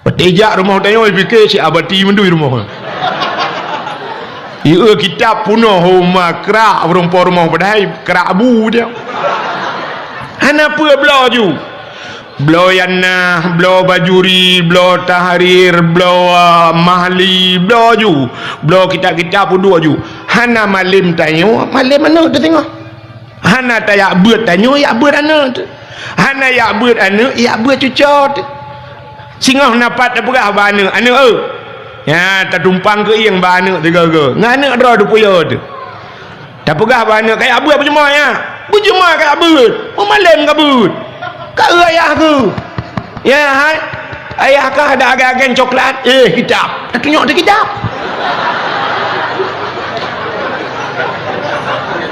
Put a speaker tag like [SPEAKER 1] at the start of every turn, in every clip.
[SPEAKER 1] petejak rumah tanya fikir si abati mendui rumah ia kitab punuh rumah kerak rumah padahal kerak abu dia hanapa belaju belo Yana, belo Bajuri, belo Tahrir, belo Mahli, belo ju, belo kitab-kitab pun dua ju. Hana malim tanya, malim mana tu tengok. Hana tak yak buat tanya, yak buat ana tu. Hana yak buat ana, yak buat cucot. Singah napat apa bana, ana ya, tak tumpang ke yang bana tu ke. Ngana ada puya tu. Tak pegah bana kayak abu apa cuma ya. Berjemaah kayak abut. Malam kabut. Kak ayah tu ya hai ayah kah ada agen-agen coklat kitab tak tunjuk ada kitab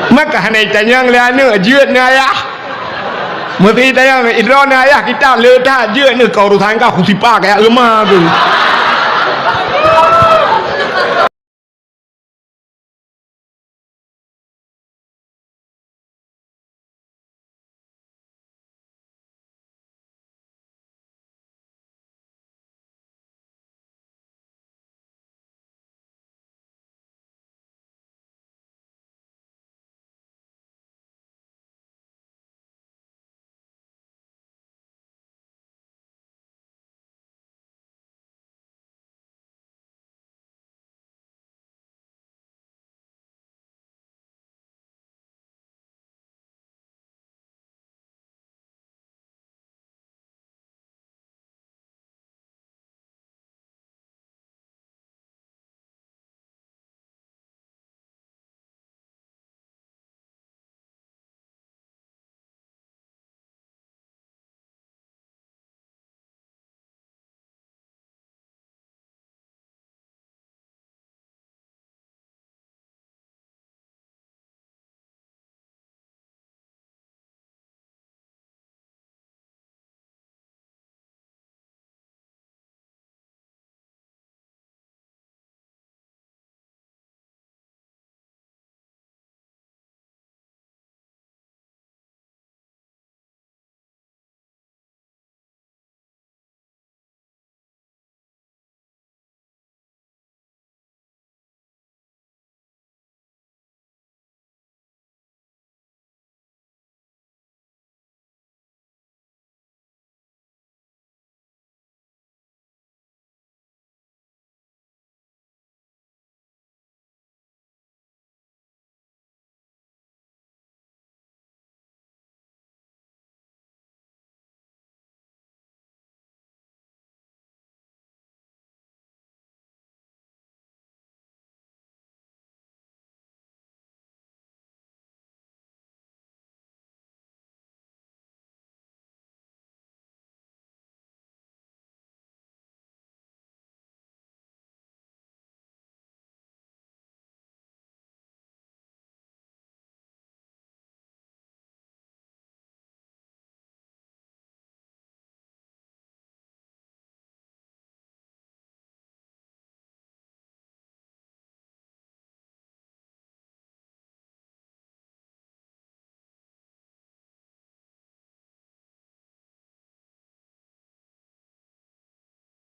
[SPEAKER 1] maka hanai tanya ngelana jeut ni ayah mesti tanya idron ayah kitab letak jeut ni kau urusan kau khusipah kayak lemah tu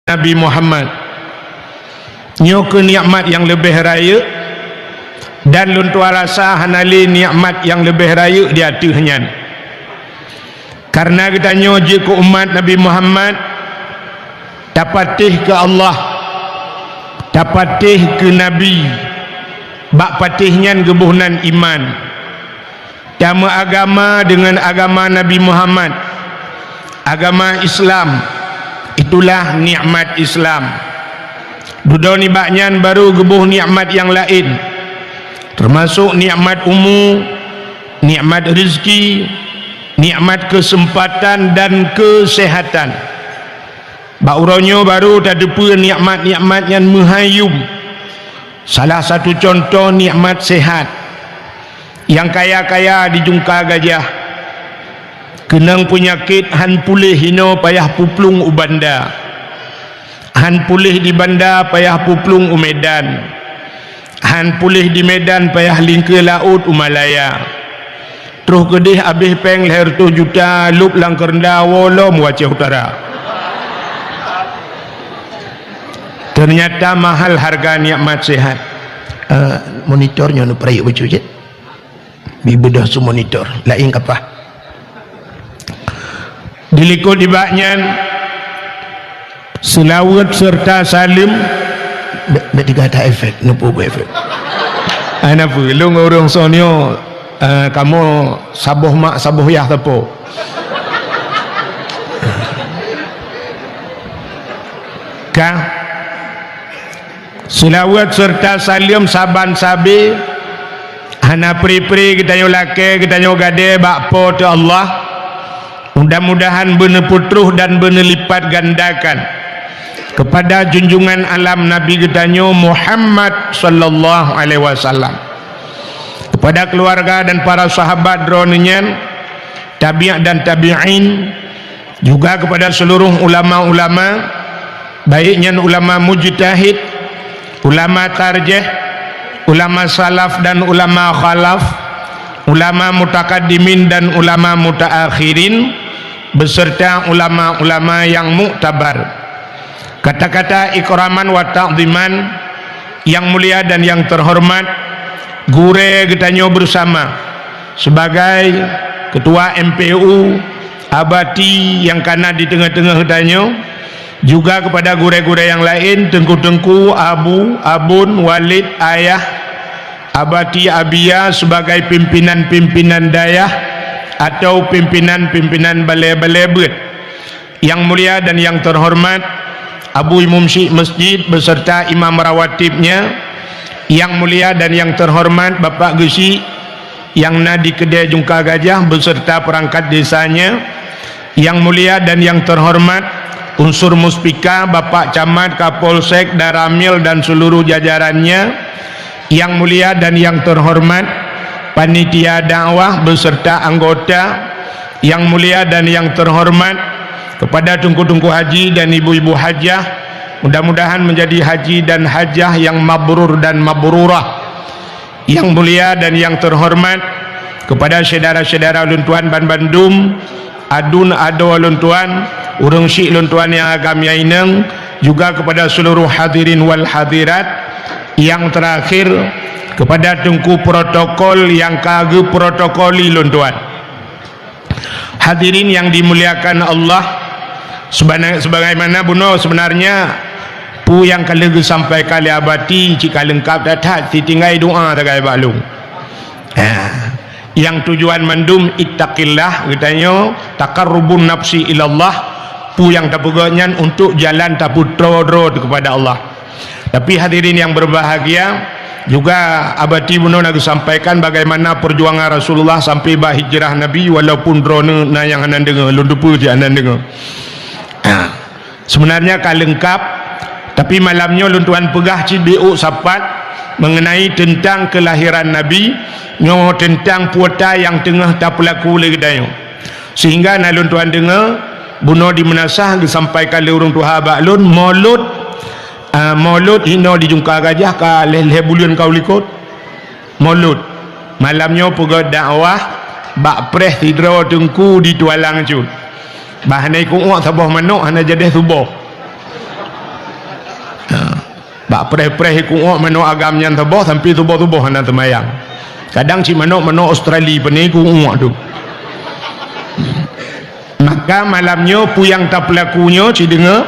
[SPEAKER 1] Nabi Muhammad nyoke nikmat yang lebih raya dan luntua rasa hanali nikmat yang lebih raya di atasnya karena kita nyoje ke umat Nabi Muhammad dapatih ke Allah dapatih ke Nabi bak patihnya gebuhnan iman dama agama dengan agama Nabi Muhammad agama Islam itulah nikmat Islam duda ni baknyan baru gebuh nikmat yang lain termasuk nikmat umum nikmat rezeki nikmat kesempatan dan kesehatan bauronyo baru tadepa nikmat-nikmat yang menghayum salah satu contoh nikmat sehat yang kaya-kaya dijungka gajah kenang penyakit han pulih hino payah puplung ubanda han pulih di banda payah puplung umedan han pulih di Medan payah lingke laut umalaya terus kedih habis peng leher 2 juta lup lang kerendah wolom wacah utara ternyata mahal harga nikmat sehat. Monitornya nu perayuk baca je bibedah su monitor lain apa dilikut di baknyan selawat serta salim tiga kata efek nupu efek ana perlu ngurung sonyo kamu sabuh mak sabuh yah tepo kah selawat serta salim saban sabi hana pri-pri kita nyo lake kita nyo gade bakpo tu Allah mudah-mudahan bener putruh dan bener lipat gandakan kepada junjungan alam Nabi kita nyo Muhammad sallallahu alaihi wasallam, kepada keluarga dan para sahabat dronenyan tabi'at dan tabi'in, juga kepada seluruh ulama-ulama baiknya ulama mujtahid, ulama tarjih, ulama salaf dan ulama khalaf, ulama mutakaddimin dan ulama mutaakhirin, beserta ulama-ulama yang muktabar. Kata-kata ikraman wa ta'ziman yang mulia dan yang terhormat gure getanyo bersama sebagai ketua MPU abati yang kana di tengah-tengah getanyo, juga kepada gure-gure yang lain, tengku-tengku, abu, abun, walid, ayah, abati, abia sebagai pimpinan-pimpinan dayah atau pimpinan-pimpinan balai-balai bet. Yang mulia dan yang terhormat Abu Imam Syekh Masjid beserta imam rawatibnya, yang mulia dan yang terhormat Bapak Gesi yang nadi kedai Jungka Gajah beserta perangkat desanya, yang mulia dan yang terhormat unsur muspika Bapak Camat, Kapolsek, Daramil dan seluruh jajarannya, yang mulia dan yang terhormat panitia dakwah beserta anggota, yang mulia dan yang terhormat kepada tungku-tungku haji dan ibu-ibu hajah, mudah-mudahan menjadi haji dan hajah yang mabrur dan mabrurah, yang mulia dan yang terhormat kepada saudara-saudara luntuan Ban Bandung, adun ado luntuan urang syik luntuan yang agama ineng, juga kepada seluruh hadirin wal hadirat, yang terakhir kepada tungku protokol yang kagem protokoli luntuan. Hadirin yang dimuliakan Allah, sebagaimana buno sebenarnya pu yang kali sampai kali abati jika lengkap datat tinggal doa tagai balung. Yang tujuan mandum ittaqillah katanya taqarrubun nafsi ilallah, pu yang tapuganyan untuk jalan taputro kepada Allah. Tapi hadirin yang berbahagia, juga abati buno nak sampaikan bagaimana perjuangan Rasulullah sampai hijrah Nabi, walaupun drone na yang anan dengar lundupu je anan dengar. Sebenarnya kalengkap, tapi malamnya luntuan pegah cibiuk sapat mengenai tentang kelahiran Nabi, nyo tentang puota yang tengah tak pelaku lagi dayo, sehingga na luntuan dengar buno di menasah disampaikan oleh orang tua baklun maulud hino di Jungka Gajah ka leh bulan kau likut maulud malamnya pegah dakwah bak preh tidro tengku di tualang cun bahanai ku'uk sabah manuk hana jadi subuh bak preh ku'uk manuk agamnya sabah sampai subuh hana temayang. Kadang si manuk Australia pani ku'uk tu. Maka malamnya puyang tak pelakunya si dengar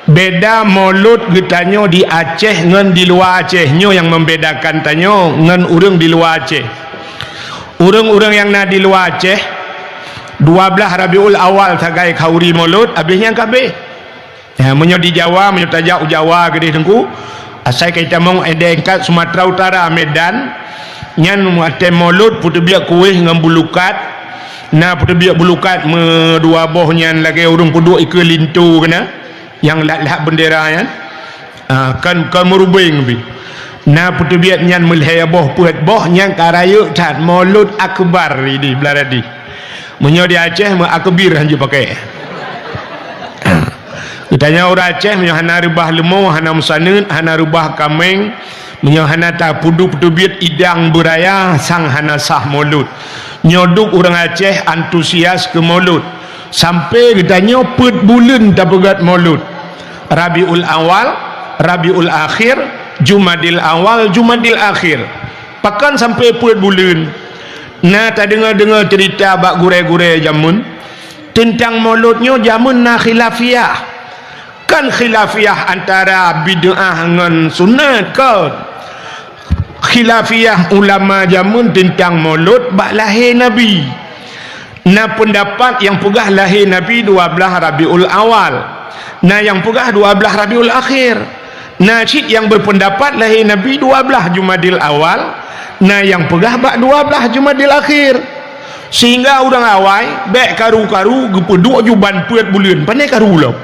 [SPEAKER 1] beda maulud getanyo di Aceh ngan di luar Acehnya, yang membedakan tanyo ngan urang di luar Aceh. Urang-urang yang na di luar Aceh 12 Rabiul Awal tagai kauri maulud habisnya kabeh. Menyo di Jawa, menyo tajak Jawa gede tengku. Asal kita mong edengkat Sumatera Utara Medan nyan muatem maulud putu biak kuih dengan bulukat. Nah putu biak bulukat dua boh nyan lagi urung pudu ikut lintu kena yang lat bendera kan. Kan merubing bi. Nah putu biak nyan melhaya boh puat boh nyan karayuk tat maulud akbar di belaradi. Menyo di Aceh akbir hanya pakai. Kitanya orang Aceh menyo hana rubah lemo, hana musanun, hana rubah kameng, menyo hana ta pudu biat idang beraya sang hana sah maulud. Nyoduk orang Aceh antusias ke maulud sampai kitanya put bulan tak pegat maulud. Rabiul Awal Rabiul Akhir, Jumadil Awal, Jumadil Akhir. Pakan sampai puat bulan. Nah, tak dengar cerita bak gure-gure jamun tentang mauludnya jamun na khilafiyah. Kan khilafiyah antara bid'ah dengan sunat kan. Khilafiyah ulama jamun tentang maulud bak lahir Nabi. Nah, pendapat yang pegah lahir Nabi 12 Rabiul Awal. Nah, yang pegah 12 Rabiul Akhir. Nah, cik yang berpendapat lahir Nabi 12 Jumadil Awal. Nah, yang pegah bak 12 Jumadil Akhir. Sehingga orang awai bek karu-karu gepeduk juban puat bulan pandai karu lah.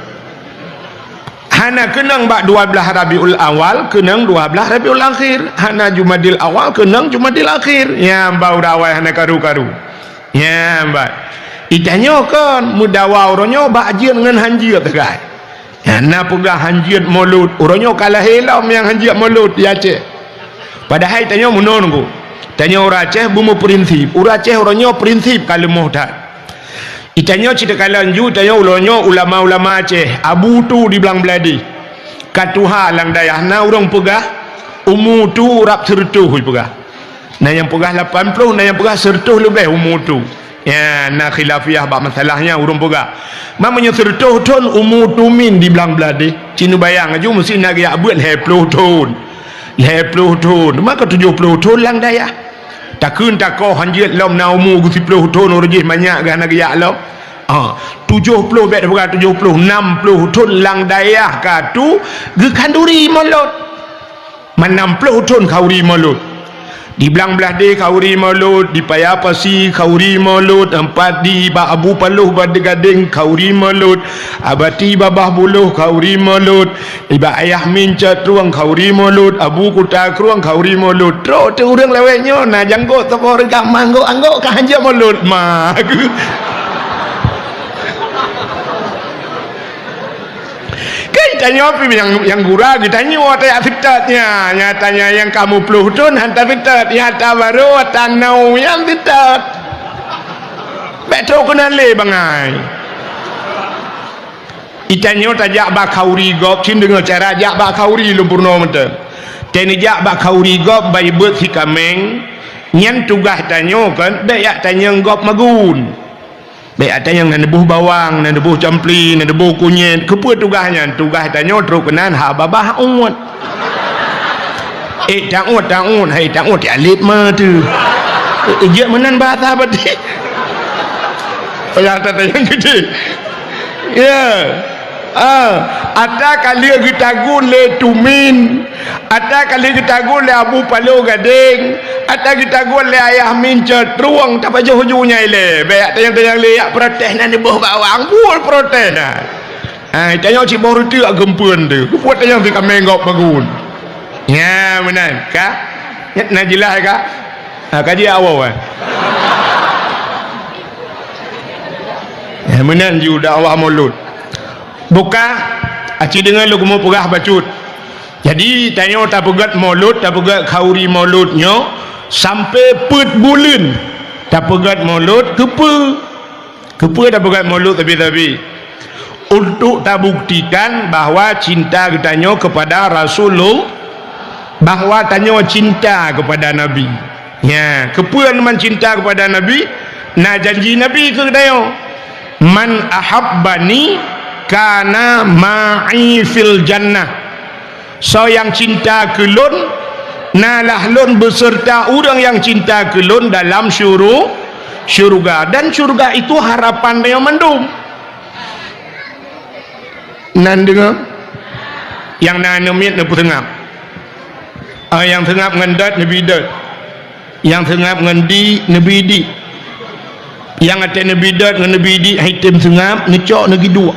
[SPEAKER 1] Hana kenang bak 12 Rabiul Awal, kenang 12 Rabiul Akhir. Hana Jumadil Awal, kenang Jumadil Akhir. Ya, bau rawai hana karu-karu. Ya, mbak. Itanya kan mudawa orangnya bak ajian dengan hanjir tegai. Ya, na pegah hanjir maulud. Orangnya kalah helam yang hanjir maulud di Aceh. Padahal tanya menunggu. Tanya orang Aceh bumi prinsip. Orang Aceh orangnya prinsip kalau muhdad. Itanya cerita kalanju, tanya ulama-ulama Aceh. Abu tu di belang beladi. Katuha lang dayah. Nah orang pegah. Umur tu rap sertuh pegah. Nah yang pegah 80, nah yang pegah sertuh lebih umur tu. Ya, nah khilafiyah bak masalahnya orang pegah. Mamanya sertuh ton umur tu min di belang beladi. Cina bayang aja mesti nak ya buat 20 tahun. 20 tahun maka 70 tahun lang daya takun takoh hanjit lom na umur 10 tahun orang banyak kan nak ya lom 70 bet bukan 70 60 tahun lang daya katu ge kanduri maulud man 60 tahun kauri maulud di belang belah de kauri maulud di Payapasi kauri maulud empat di ba Abu Paluh Bade Gading kauri maulud abati babah buluh kauri maulud iba ayah mincat ruang kauri maulud Abu Kuta ruang kauri maulud tro tu urang lewenya na janggo toko regak manggo anggo ka hanja maulud mah tanya apa yang gura ditanya ada fitatnya nyatanya yang kamu puluh tahun hantar fitat nyata baru tanau yang fitat betul kena le bangai itanya tajak bakauri gop cin dengan cara jak bakauri lumpurno mete teni jak bakauri gop bayi bet si kameng nyan tugas tanya kan dak tanya gop magun baik ada yang nebuh bawang, nebuh campli, nebuh kunyit. Kepa tugasnya? Tugas tanya teruk kenan ha babah ut. Ta'ud. Hai ta'ud ya alit mah tu. Dia menan bahasa berarti. Yang tanya gede. Ya. Ada kali kita gule tumin. Ada kali kita gule Abu Paluh Gading. Ada kita gule ayah mincat ruang tak baju hujungnya ile. Baik tanya lihat protes nan di bawah bawang buat protes dah. Tanya si baru tu agak gempuan tu. Buat tanya si kami ngop bagun. Ya benar kah? Nak jelas kah? Kaji awal. Ya benar juga awak mulut. Buka aci dengan lu mau pegah bacut. Jadi tanya tak pegat maulud, tak pegat kauri mauludnya sampai put bulan tak pegat maulud kepa tak pegat maulud tapi untuk tak buktikan bahawa cinta katanya kepada Rasulullah, bahawa tanya cinta kepada Nabi. Ya, kepa man cinta kepada Nabi, na janji Nabi ke katanya man ahabbani kana ma'i fil jannah. So yang cinta kelun nalah lun beserta orang yang cinta kelun dalam syurga, dan syurga itu harapan dia mendung. Nan dengar yang nan nemit nepu tengap yang tengap ngendat nabi dat, yang tengap ngendi nabi di, yang ada nabi dat dengan nabi di hitam tengap ngecok negeri dua.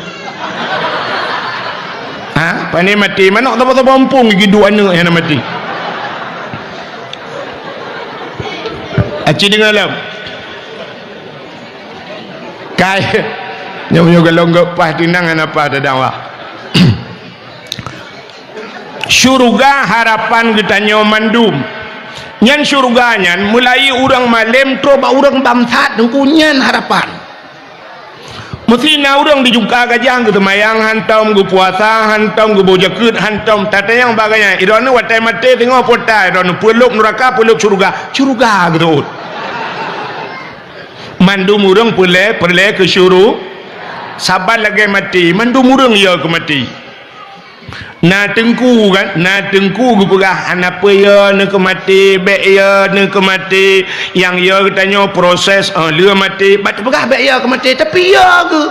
[SPEAKER 1] Pandai mati mana tak pampung gigi dua anak yang mati. Aci dengan lam. Kai nyonya galong pas tinangan apa ada dakwah. Syurga harapan kita nyomandum. Nyan syurganya mulai orang malam troba orang bamsat nungkunyan harapan. mesti na urang dijungka gajang ke temayang hantam ke puasa hantam ke bojakut hantam tata yang bagainya irona watai mate tengok potai irona peluk neraka peluk surga gitu mandum urang perle ke syuru sabar lagi mati mandum urang ya ke mati na tengku kan na tengku gepegah anak apa ya nak mati baik ya nak mati yang ya katanya proses dia mati bat pegah baik ya ke mati tapi ya ke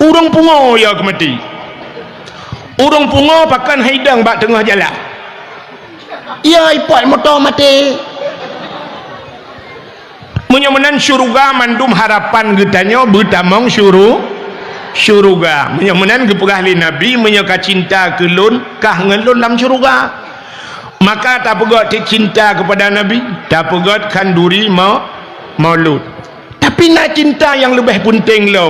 [SPEAKER 1] urang pungo ya ke mati urang pungo pakan haidang bak tengah jalan ya ipot motor mati menyamanan syurga mandum harapan katanya bertamong syurga menyamanan gepegah li nabi menyaka cinta ke lun kah ngelun dalam syurga maka tak pegot cinta kepada nabi tak pegot kanduri maulud tapi nak cinta yang lebih penting lo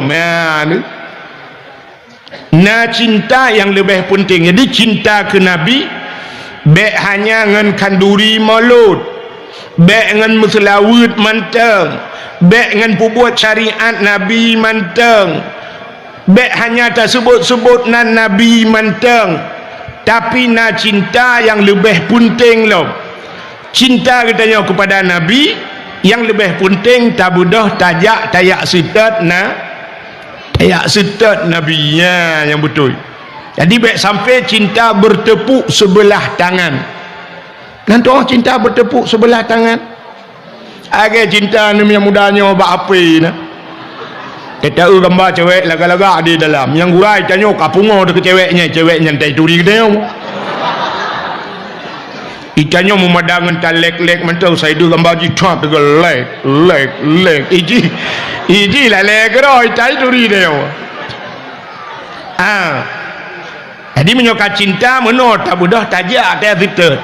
[SPEAKER 1] nak cinta yang lebih penting jadi cinta ke nabi baik hanya ngan kanduri maulud baik ngan muslawud manteng baik ngan pubuat syariat nabi manteng baik hanya tak sebut-sebut nan nabi manteng tapi nak cinta yang lebih penting lo cinta katanya kepada nabi yang lebih penting tak budah tajak tayak sitat tayak sitat nabinya yang betul jadi baik sampai cinta bertepuk sebelah tangan nanti cinta bertepuk sebelah tangan agak cinta ni yang mudahnya buat apa ni kita tahu gambar cewek laga-laga di dalam yang gurai tanya kapungo dekat ceweknya tak turi kita ikannya memadang entah lek mentau saya tu gambar jitap dekat lek iji lah lek roh tak turi dia jadi menyoka cinta menurut tak mudah tajak tak kita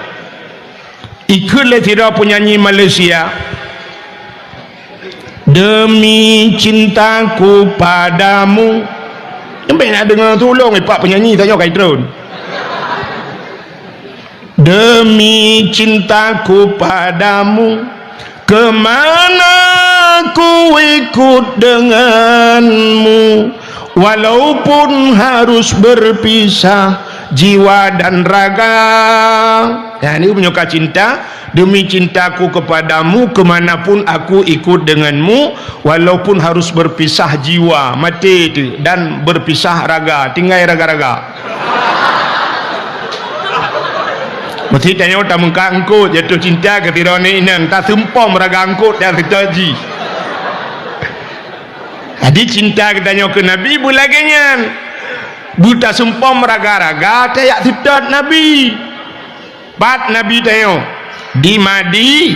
[SPEAKER 1] ikutlah tidak penyanyi Malaysia demi cintaku padamu sampai nak dengar tolong pak penyanyi tanya kaitron demi cintaku padamu kemana ku ikut denganmu walaupun harus berpisah jiwa dan raga ini menyuka cinta demi cintaku kepadamu kemanapun aku ikut denganmu walaupun harus berpisah jiwa mati itu dan berpisah raga tinggal raga-raga mesti tanya tak mengangkut jatuh cinta ke tirani inang tak sempom raga angkut dan tertaji jadi cinta katanya ke Nabi bulagannya buta sempom raga-raga tayak sitat Nabi bat Nabi tanya di Madi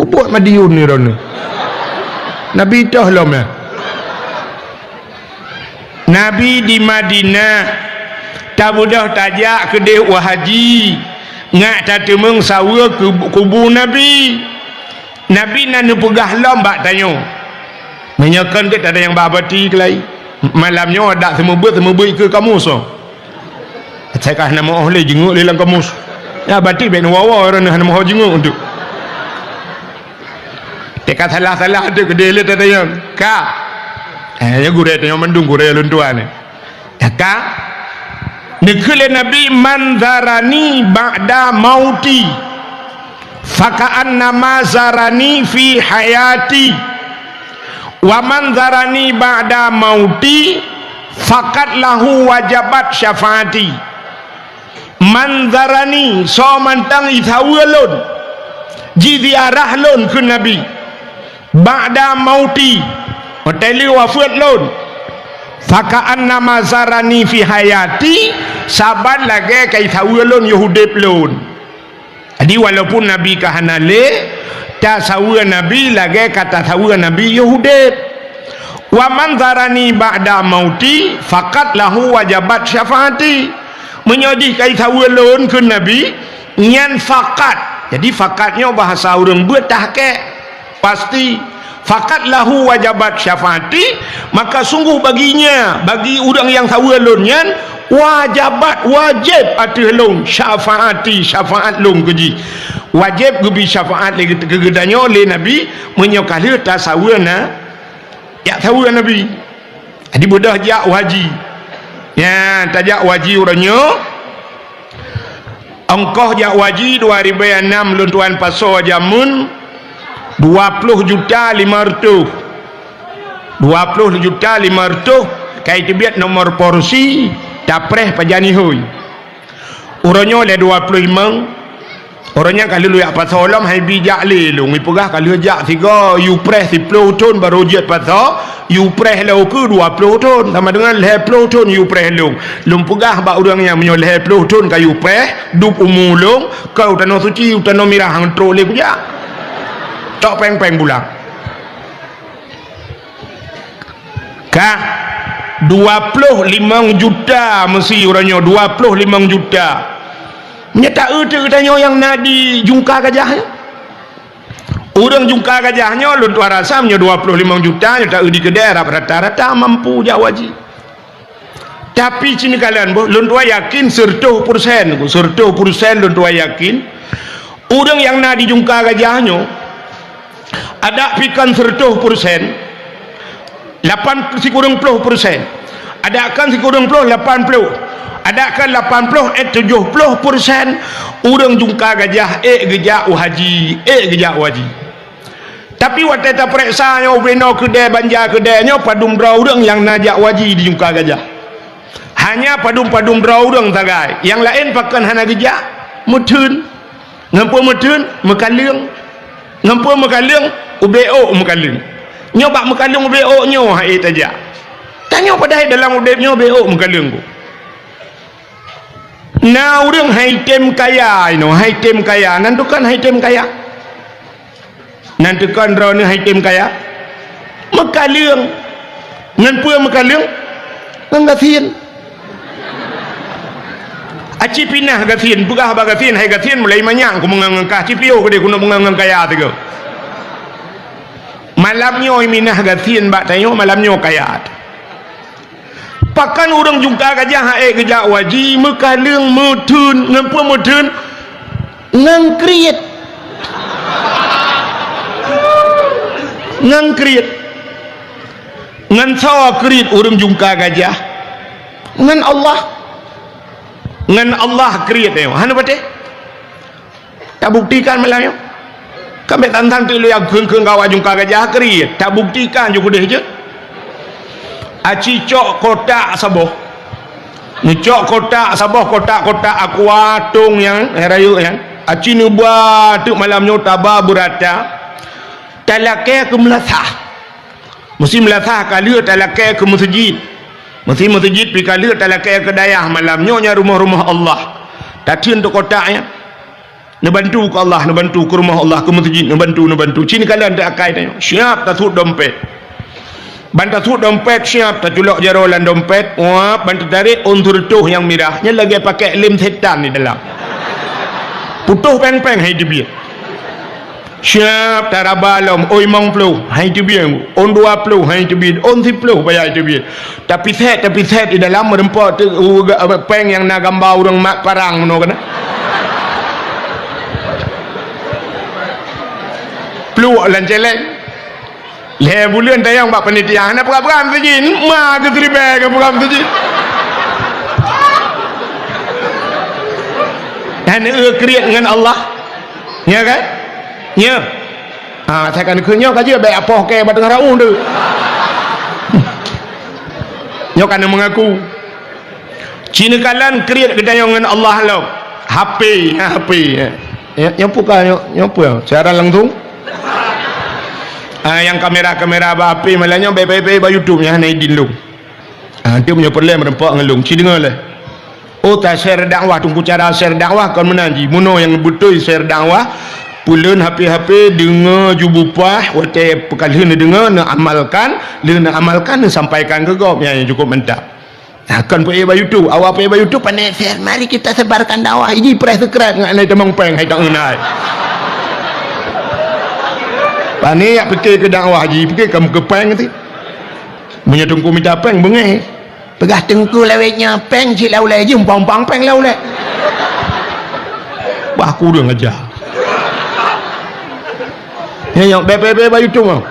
[SPEAKER 1] buat Madiun ni rona Nabi dah lama Nabi di Madinah tak mudah tajak ke deh wahaji ngak tak temeng sawa ke kubu Nabi nak pegah lombak tanya menyakan ke tak ada yang babati kelai malamnya ada semua ber ke kamu so saya kah nama oleh jenguk dalam kamus ya batik baik wawa orang nama ho jenguk untuk dekat salah ada ke dia tak tanya ka ya gure tanya mendung gure luntuan ya ka nikle nabi manzarani ba'da mauti faka'anna ma zarani fi hayati wa manzarani ba'da mauti fakat lahu wajabat syafaati manzarani so mantang ithawalun jidiarah lun ke nabi ba'da mauti hoteli wafat lun faka'anna ma zarani fi hayati saban lagi kai thawalun yahudip lun jadi walaupun nabi kahanale tak sawa nabi lagi kata sawa nabi yahudip wa man zarani ba'da mauti faqat lahu wajabat syafaati menyodih kai tawalun ke nabi nyan faqat jadi faqatnya bahasa orang betahke pasti faqat lahu wajabat syafaati maka sungguh baginya bagi orang yang tawalun nyan wajib atih long syafaati syafaat long keji wajib gubi syafaat lagi kegedanyo oleh nabi menyokali tasawana ya tahu ya Nabi di bedah jak haji ya tajak haji orangnya ongkoh jak haji 2006 luntuan paso jamun 20 juta 500 kai tibiat nomor porsi dapreh pajani hui orangnya le 25 orangnya kalau lu yak pasal olam hai bijak le lu ngi pegah kalau jak 3 you press 10 ton baru jet pasal you press le ke 20 ton sama dengan le 10 ton you press lu pegah ba orang yang menyo le 10 ton ka you press dup umulung kau tanah suci tanah mirah hang tro le ku ja tok peng-peng bulang ka 25 juta mesti orangnya 25 juta tak tanya yang nadi jungka gajahnya orang jungka gajahnya luntu rasamnya 25 juta tak di kedai rata-rata mampu jawaji tapi sini kalian luntu yakin 100% luntu yakin orang yang nadi jungka gajahnya ada pikan 100% 80% ada kan si kurang 80 adakan 80 70% orang jungka gajah gejak haji tapi waktu kita periksa nya ubeno kedai banjar kedainya padum orang yang najak waji di jungka gajah hanya padum orang tagai yang lain pakan hana gejak mutun ngampu mutun mekaling ngampu mekaling ubeo mekaling nyobak mekaling ubeo nyo hai tajak tanya pada dalam ubeo ubeo mekaling ku nah orang haitem kaya haitem kaya nantukan haitem kaya nantukan rau ni haitem kaya mekaling nganpu mekaling ngagasin aci pinah gasin bugah bagasin hai gasin mulai manyang ku mengangkah cipio ke dia ku nak mengangang kaya tu malamnya minah gasin bak tayo malamnya kaya pakan orang jungka gajah gejak waji mekaling mutun ngampu mutun ngangkriet ngan sawa krit orang jungka gajah ngan Allah krit hana bate tak buktikan malamnya kami tantang tu yang keung kawa jungka gajah krit tak buktikan juga deh je aci cok kotak saboh ni cok kotak saboh kotak-kotak akuatung yang herayu yang aci ni buat tu malamnya tabah berata talake ke melasah mesti melasah kali talake ke masjid mesti masjid pi kali talake ke dayah malamnya nya rumah-rumah Allah tatin tu kotaknya nak bantu ke Allah nak bantu ke rumah Allah ke masjid nak bantu cini kalian tak akai tanya siap tak tut dompet bantu tu dompet siap tak culok jarolan dompet wah bantu tarik untur tuh yang mirahnya lagi pakai lem setan di dalam putuh peng-peng hai dia siap tarabalom oi mong plu hai dia on 20 hai dia on 10 bayar dia tapi set di dalam merempot tu peng yang nak gambar orang mak parang no kana plu lan celeng le bulan tayang bak panitia nak peram sejin ma ke tribe ke peram sejin dan kriat dengan Allah ya kan ya saya kan kenyo kaji baik apa ke bat ngarau tu nyo kan mengaku cina kalan kriat kedayang dengan Allah lo HP yang buka nyo cara langsung yang kamera api malahnya baik-baik ba YouTube nya hanai din lu dia punya perlem merempak ngelung ci dengar le oh tak share dakwah tunggu cara share dakwah kan menanji muno yang betul share dakwah pulen HP dengar jubupah wate pekalhin dengar nak amalkan sampaikan ke gop yang cukup mantap akan pergi ba YouTube awak pergi ba YouTube pandai share mari kita sebarkan dakwah ini press subscribe ngai temang peng hai tak ngenai pani yak fikir ke dakwah haji fikir kamu ke peng tu punya tungku minta peng bengai pegah tengku lewetnya peng cik laulai je umpang peng laulai bah aku dah ngajar yang BPB bayu tu mau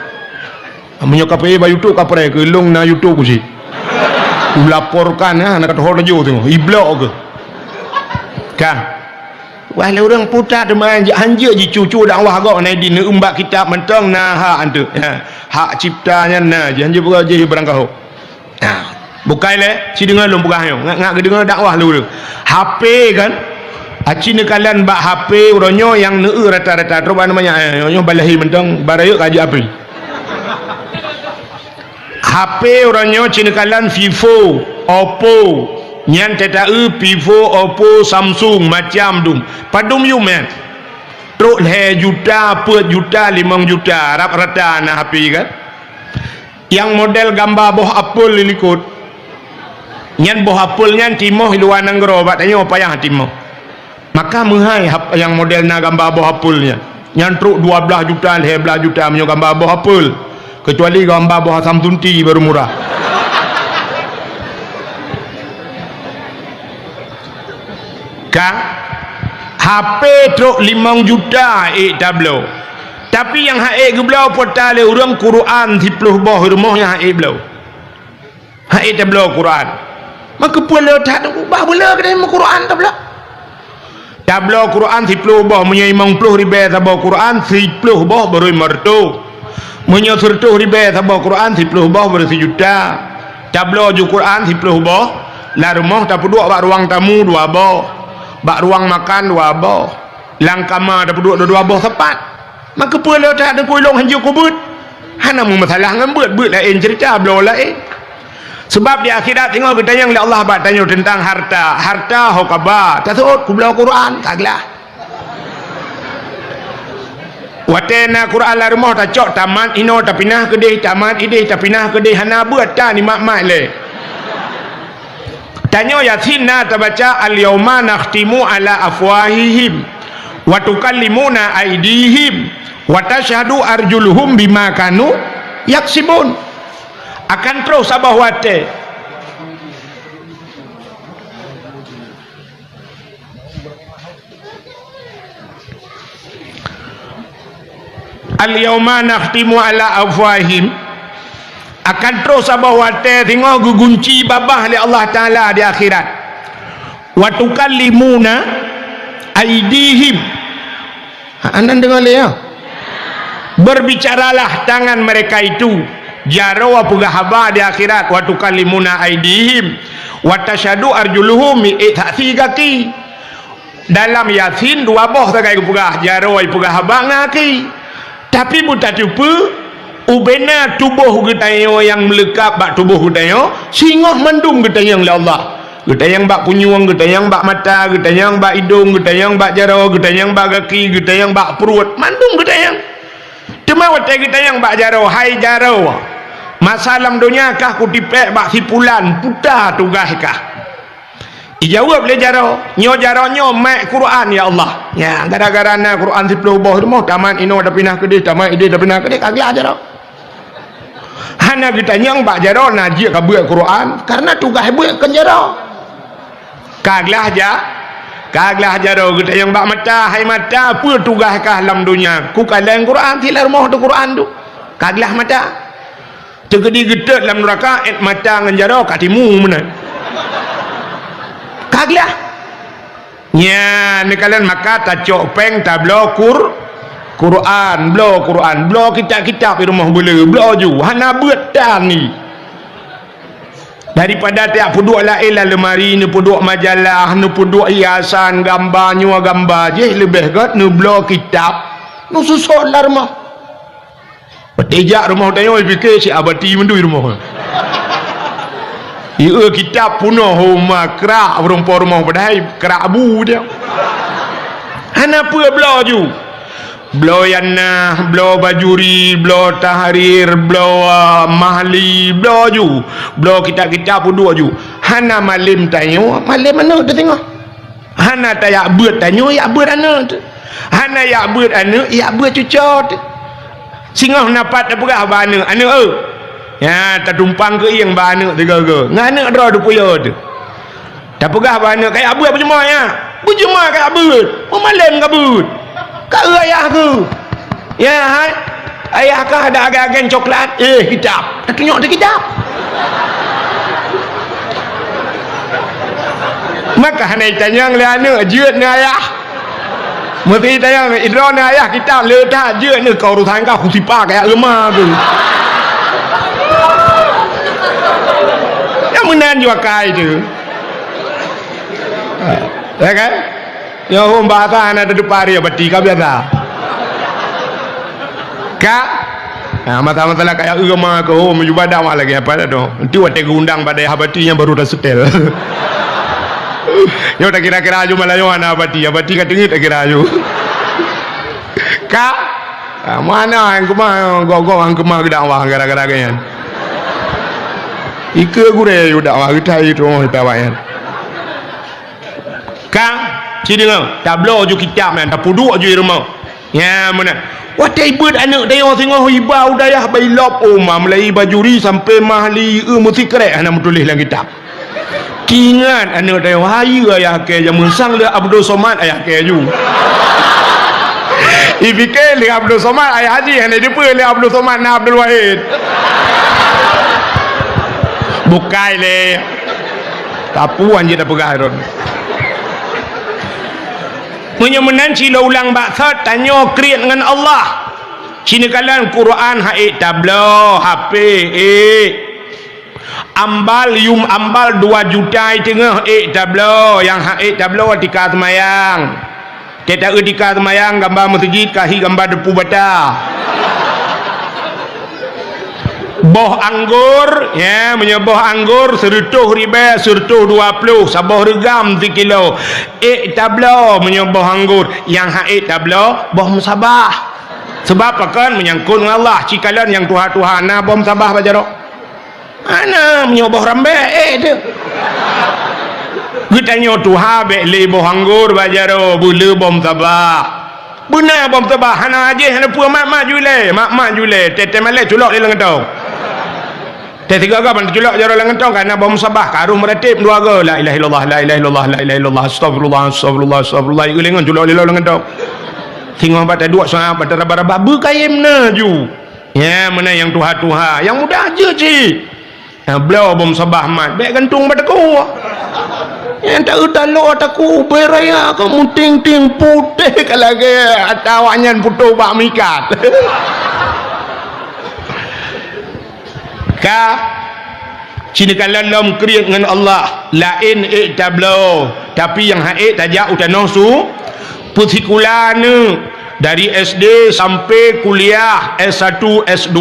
[SPEAKER 1] menyokap ba YouTube kapre ke long na YouTube ku si laporkan nak kata hor jo tu iblok ke kan walau orang putar demang hanja ji cucu dakwah gak nai di umbak kitab mentang nah hak antu hak ciptanya nah hanja buka je berangkau bukai le si dengar lu buka yo ngak dengar dakwah lu HP kan aci ne kalian bak HP uronyo yang neu rata-rata terus namanya nyo balahi mentang barayo kaji api HP uronyo cina kalian Vivo Oppo nyan tetae Vivo Oppo Samsung macam dum padum you man truk le juta 4 juta 5 juta rata-rata na HP kan yang model gambar boh apel ini kot nyan boh apel nyan timoh luar nanggro bak tanya payah timoh maka menghai yang model na gambar boh apelnya nyan truk 12 juta 11 juta menyo gambar boh apel kecuali gambar boh Samsung T baru murah kan HP truk 5 juta tablo tapi yang haik ke belau portal orang Quran 10 boh rumah yang haik belau haik tablo Quran maka pula tak ada ubah bela ke dalam Quran tablo Quran 10 boh punya 50 ribu tablo Quran 10 boh baru mertu punya 100 ribu tablo Quran 10 boh baru 1 juta tablo ju Quran 10 boh la rumah tak dua bak ruang tamu 2 boh bak ruang makan 2 boh lang kamar tak dua boh tepat maka pula tak ada kulong hanju kubut hana mu masalah ngambut lain cerita belo lain sebab di akhirat tengok kita yang Allah bertanya tentang harta hokaba tasut ku belau Quran kaglah watena Quran la rumah tak cok tamat ino tak pinah kedai tamat ide tak pinah kedai hana buat ta ni mak le tanya Yasin na terbaca al-yauma nakhtimu ala afwahihim wa tukallimuna aydihim wa tashhadu arjuluhum bima kanu yaksibun akan terus sabah wate al-yauma nakhtimu ala afwahihim akan terus sabah wate tengok gugunci babah oleh Allah Ta'ala di akhirat wa tukallimuna aydihim anan dengar ya berbicaralah tangan mereka itu jarawa pugah haba di akhirat wa tukallimuna aydihim wa tashhadu arjuluhum ta'thigati dalam Yasin 2 boh tak kai pugah jarawa pugah haba ngaki tapi buta cupu ubena tubuh getayo yang melekap bak tubuh getayo singoh mandum getayang oleh Allah getayang bak punyuang getayang bak mata getayang bak hidung getayang bak jarawa getayang bak kaki getayang bak perut mandum getayang cuma wate getayang bak jarawa hai jarawa masalam dunia kah kutipek bak sipulan putar tugas kah ijawab le jaro nyo mak Quran ya Allah ya gara-gara na Quran 10 boh rumah taman ino dah pindah ke dia taman ide dah pindah ke dia kagak jaro hana kita nyang bak jaro najik ka buat Quran karena tugas buat kan jaro kaglah jaro kita yang bak mata hai mata apa tugas kah dalam dunia ku kalang Quran tilah rumah tu Quran tu kaglah mata tegedi gedek dalam neraka mata ngan jaro kat timu mana kaglah nya ni kalian maka tacok peng tablo Quran blo kitab-kitab di rumah boleh blo ju hana buat dan ni daripada tiap puduk lain lah lemari ni puduk majalah ni puduk hiasan gambar nyua gambar je lebih kat ni blo kitab nu susut lah rumah petijak rumah tanya fikir si abati mendu rumah ia kitab punuh rumah kerak berumpah rumah padahal kerak abu dia hana apa blo ju blo yana blo bajuri blo tahrir blo mahli blo ju blo kitab-kitab puduk ju hana malim tanya malim mana tu tengok hana tak yak buat tanya yak buat ana tu hana yak buat ana yak buat cucot singoh napat apa bana ana ya tertumpang ke yang bana tiga-tiga ngana dra du puya tu tak pegah bana kayak abu apa cuma ya berjuma kayak abu pemalam kabut kat ayah aku ya hai ayah kah ada agen coklat kitab tak tunjuk di kitab. Maka hanai tanya le anak jeut ni ayah mesti tanya idron ni ayah kitab le tak jeut ni kau urusan kau kusipah kayak lemah tu. Yang menan juga kai tu ya kan yang orang bahasa anak ada depan dia bati kau biasa kak masalah kayak agama kau menjubadah mak lagi apa dah tu nanti waktu undang pada habati yang baru dah setel. Yo tak kira-kira aju Melayu anak abati kat tinggi tak kira aju kak mana yang kemah gok yang kemah ke dakwah gara-gara kan ike gure yo dakwah kita itu kita bayar kak ciri ngau tablo ju kitab man tapuduk ju rumah ya mana wate ibad anak dia tengok hibau dayah bailop mulai bajuri sampai mahli mesti kerek anak tulis dalam kitab. Kingat anak dia wahai ayah ke yang mensang le Abdul Somad ayah ke ju. Ifikir le Abdul Somad ayah haji hanya depa le Abdul Somad na Abdul Wahid. Bukai le. Tapuan je dah pegaron. Menyemenan cila ulang baksat tanya kriat dengan Allah. Cina kalan Quran haid tablo HP ambal 2 juta tengah tablo yang tablo tika semayang kita tika semayang gambar masjid kahi gambar depu bata boh anggur ya menyebuh anggur sertuh riba sertuh 20 sabah regam 1 kilo tablo menyebuh anggur yang tablo boh musabah sebab akan menyangkut dengan Allah cikalan yang Tuhan nah boh musabah bajarok ana menyoboh rambe tu kita nyotu habe le boh anggur bajaro bulu bom sabah benar bom sabah hana aje hana puan mak jule tete malek culok di lengetong tete tiga ban culok jaro lengetong karena bom sabah karuh meratib dua go la ilaha illallah la ilaha illallah la ilaha illallah astagfirullah ulengan culok di lengetong tinggal pada dua sangat pada raba-raba berkayemna ju ya mana yang tuha yang mudah aja cik beliau bom sabah mat baik gantung pada ku yang tak utalo ataku beraya kamu ting putih kalau ke atau anyan putu bak mikat ka cina kalam kriat dengan Allah lain tablo tapi yang haid tajak utano su puthikulana dari SD sampai kuliah S1 S2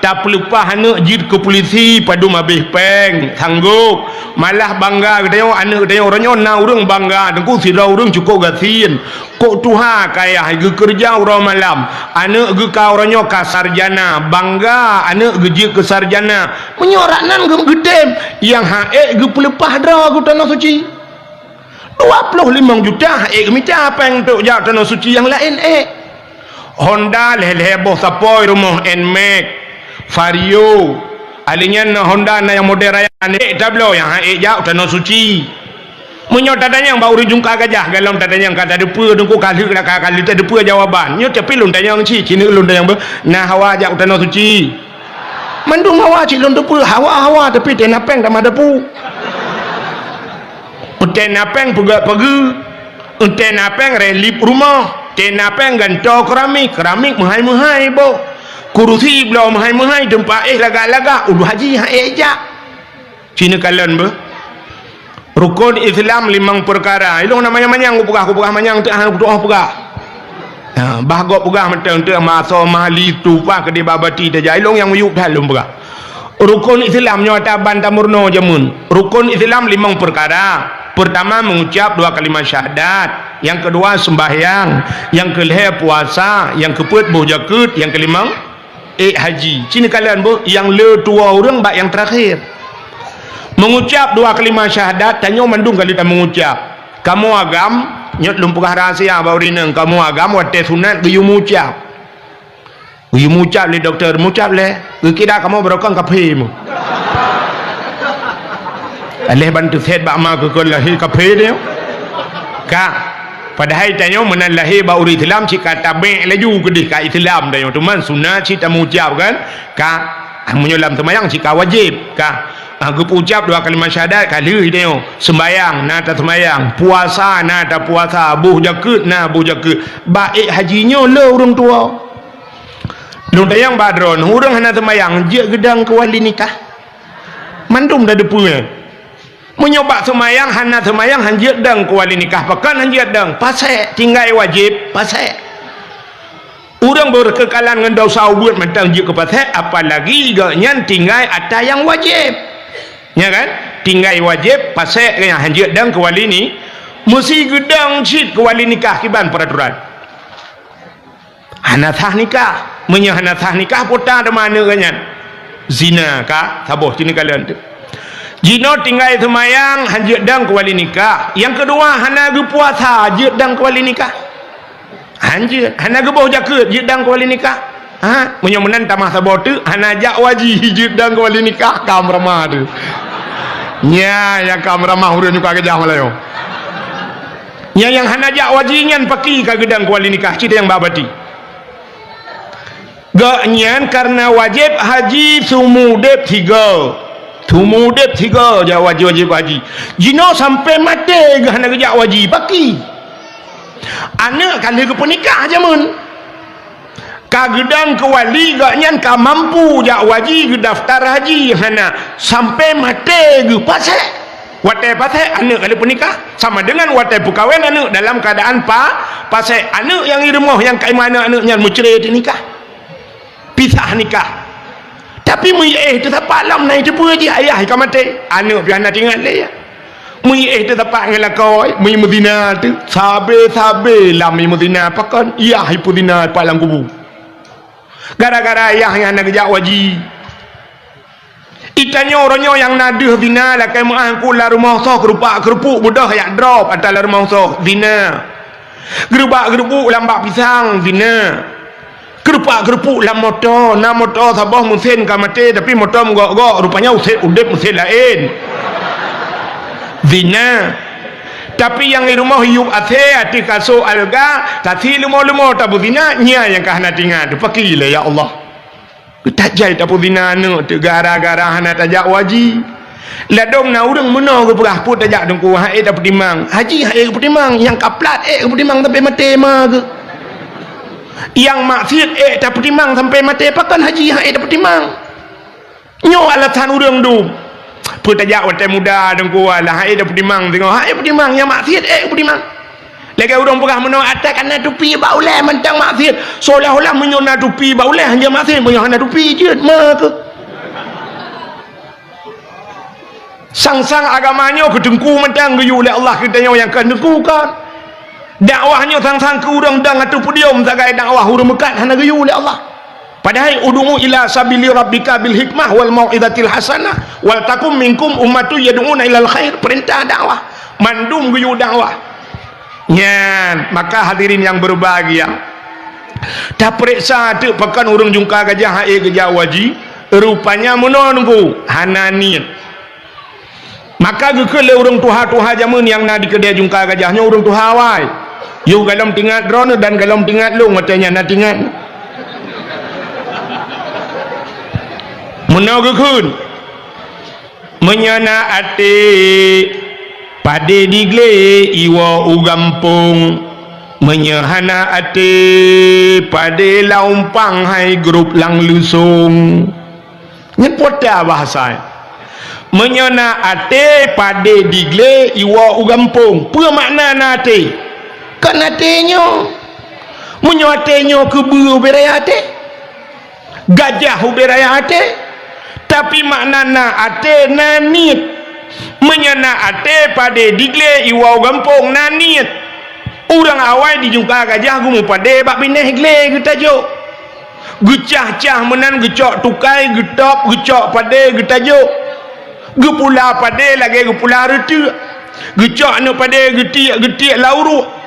[SPEAKER 1] tak pelupah anak jid ke polisi padu mabih peng sanggup malah bangga tengok anak tengok orangnya na urang bangga tengku sira urang cukup gasin kok tuha kaya ge kerja urang malam anak ge ka orangnya ka sarjana bangga anak ge jid ke sarjana menyoraknan ge gedem yang haek ge pelepah dra ku tanah suci 25 juta haek minta apa yang tok jak tanah suci yang lain Honda leh-leh boh sapoi rumah Nmax Vario alinya na Honda na yang model raya tablo yang jauh tanah suci menyo tadanya yang baru jungka gajah galon tadanya yang kata depa dengku kali tak depa jawaban nyo tapi lun tanya yang cini lun tanya yang nah hawa jauh tanah suci mandung hawa cilon depa hawa tapi tenapeng tak madapu tenapeng pegi tenapeng relip rumah tenapeng ganto keramik mahai bo kurusi belum mahai tempat laga-laga udah haji ajak cina kalian rukun Islam 5 perkara ilung namanya manyang ku pegah manyang tu doa pegah bahagok pegah mentang masa mahli tupa ke di babati dah ilung yang muyuk dalum pegah rukun Islam nyata bantamurno jamun rukun Islam 5 perkara pertama mengucap 2 kalimat syahadat yang kedua sembahyang yang kelima puasa yang keempat berzakat yang kelima haji cina kalian yang le tua orang bak yang terakhir mengucap 2 kalimat syahadat tanya mandung kali tak mengucap kamu agam nyot lumpugah rahsia baurineng kamu agam wate sunat biyu mucap le doktor mucap le kira kamu berokang kafe mu aleh bantu set bak ma ke lahir kafe dia ka padahal tanya menan lahir baru Islam cik tabek laju kedih ka Islam tanya tu man sunat cik tamucap kan ka menyolam temayang cik wajib ka aku ucap dua kalimat syahadat kali tanya sembayang na tak sembayang puasa na tak puasa buh jakut na buh jakut baik hajinya le orang tua lu tayang badron orang hana sembayang je gedang ke wali nikah mandum dah depunya menyoba semayang hana semayang hanjir dang ku wali nikah pakan hanjir dang pasai tinggal wajib pasai orang berkekalan dengan dosa buat mentang je ke pasai apalagi ganyan tinggal ada yang wajib ya kan tinggal wajib pasai yang hanjir dang ku wali ni mesti gedang cit ku wali nikah kiban peraturan hana sah nikah hana sah nikah pota ada mana ganyan zina kah saboh sini kalian tu jino tinggal semayang hanjir dang ke wali nikah yang kedua hana ge puasa hanjir dang ke wali nikah hanjir hana ge boh jakut hanjir dang ke wali nikah ha menyomenan tamah sabor tu hana jak waji hanjir dang ke wali nikah kam ramah tu nya yang kam ramah urang juga kejah malayo nya yang hana jak waji nyan paki ka gedang ke wali nikah cita yang babati gaknyan karena wajib haji sumudep 3 Tumudep 3 je wajib haji. Jino sampai mati ke hana kerja wajib baki. Anak kali ke penikah jamun. Ka gedang ke wali gaknyan ka mampu jak wajib ke daftar haji hana sampai mati ke pasal. Watai pasal anak kali penikah sama dengan watai perkahwin anak dalam keadaan pasal anak yang di rumah yang kai mana anaknya mencerai nikah. Pisah nikah. Tapi mui tu tapak alam naik tu je ayah kau mati anak piana tinggal le ya mui tu tapak ngelakoi mui Medina tu sabe lam mui Medina pakan iya hipu dina palang kubu gara-gara ayah yang nak kerja wajib itanya orangnya yang naduh dina lah kai mangku la rumah soh kerupuk budah yang drop atas la rumah soh dina gerubak lambak pisang dina gerupuk dalam motor na motor sabah mesin ka mati tapi motor menggok-gok rupanya udip mesin lain zina tapi yang di rumah hiup ase hati kasut alga tadi lemah-lemah tabu zina nya yang kahana tinggal tu pakilah ya Allah tak jai tabu zina tu gara-gara hana tajak wajib ladong na urang mena ke perah pun tajak dengku hae tak petimang haji hae ke petimang yang kaplat ke petimang sampai mati mah ke yang maksiat tak petimang sampai mati pakan haji tak petimang nyo alasan urang du petajak watai muda dengku lah tak petimang tengok petimang yang maksiat petimang lagi urang perah menang atas kena tupi baulai mentang maksiat seolah-olah menyona tupi baulai hanya maksiat menyona tupi je mak sang-sang agamanya kedengku mentang geyu oleh Allah kita yang kedengku kan dakwahnya sang-sang ke urang dang atau podium sagai dakwah urang mekat hana geyu oleh Allah padahal ud'u ila sabili rabbika bil hikmah wal mau'izatil hasanah wal takum minkum ummatu yad'una ilal khair perintah dakwah mandum geyu dakwah nyan maka hadirin yang berbahagia dah periksa tu pekan urang jungka gajah hae gajah waji rupanya menunggu hana niat maka gekele urang tuha-tuha jamun yang na di kedai jungka gajahnya urang tuha wai you galam tingat drone dan galam tingat lu matanya na tingat menogekun menyana ate pade digle iwa ugampung menyahana ate pade laumpang hai grup lang lusung nyepota bahasa menyana ate pade digle iwa ugampung apa makna nate kan atenya menyoatenya ke buru beraya ate gajah beraya ate tapi maknana ate nanit menyana ate pade digle iwa ugampung nanit orang awal dijungka gajah gumu pade bak bineh gle kita jo gecah-cah menan gecok tukai getop gecok pade getajo gepula pade lagi gepula retu gecok no pade getiak lauru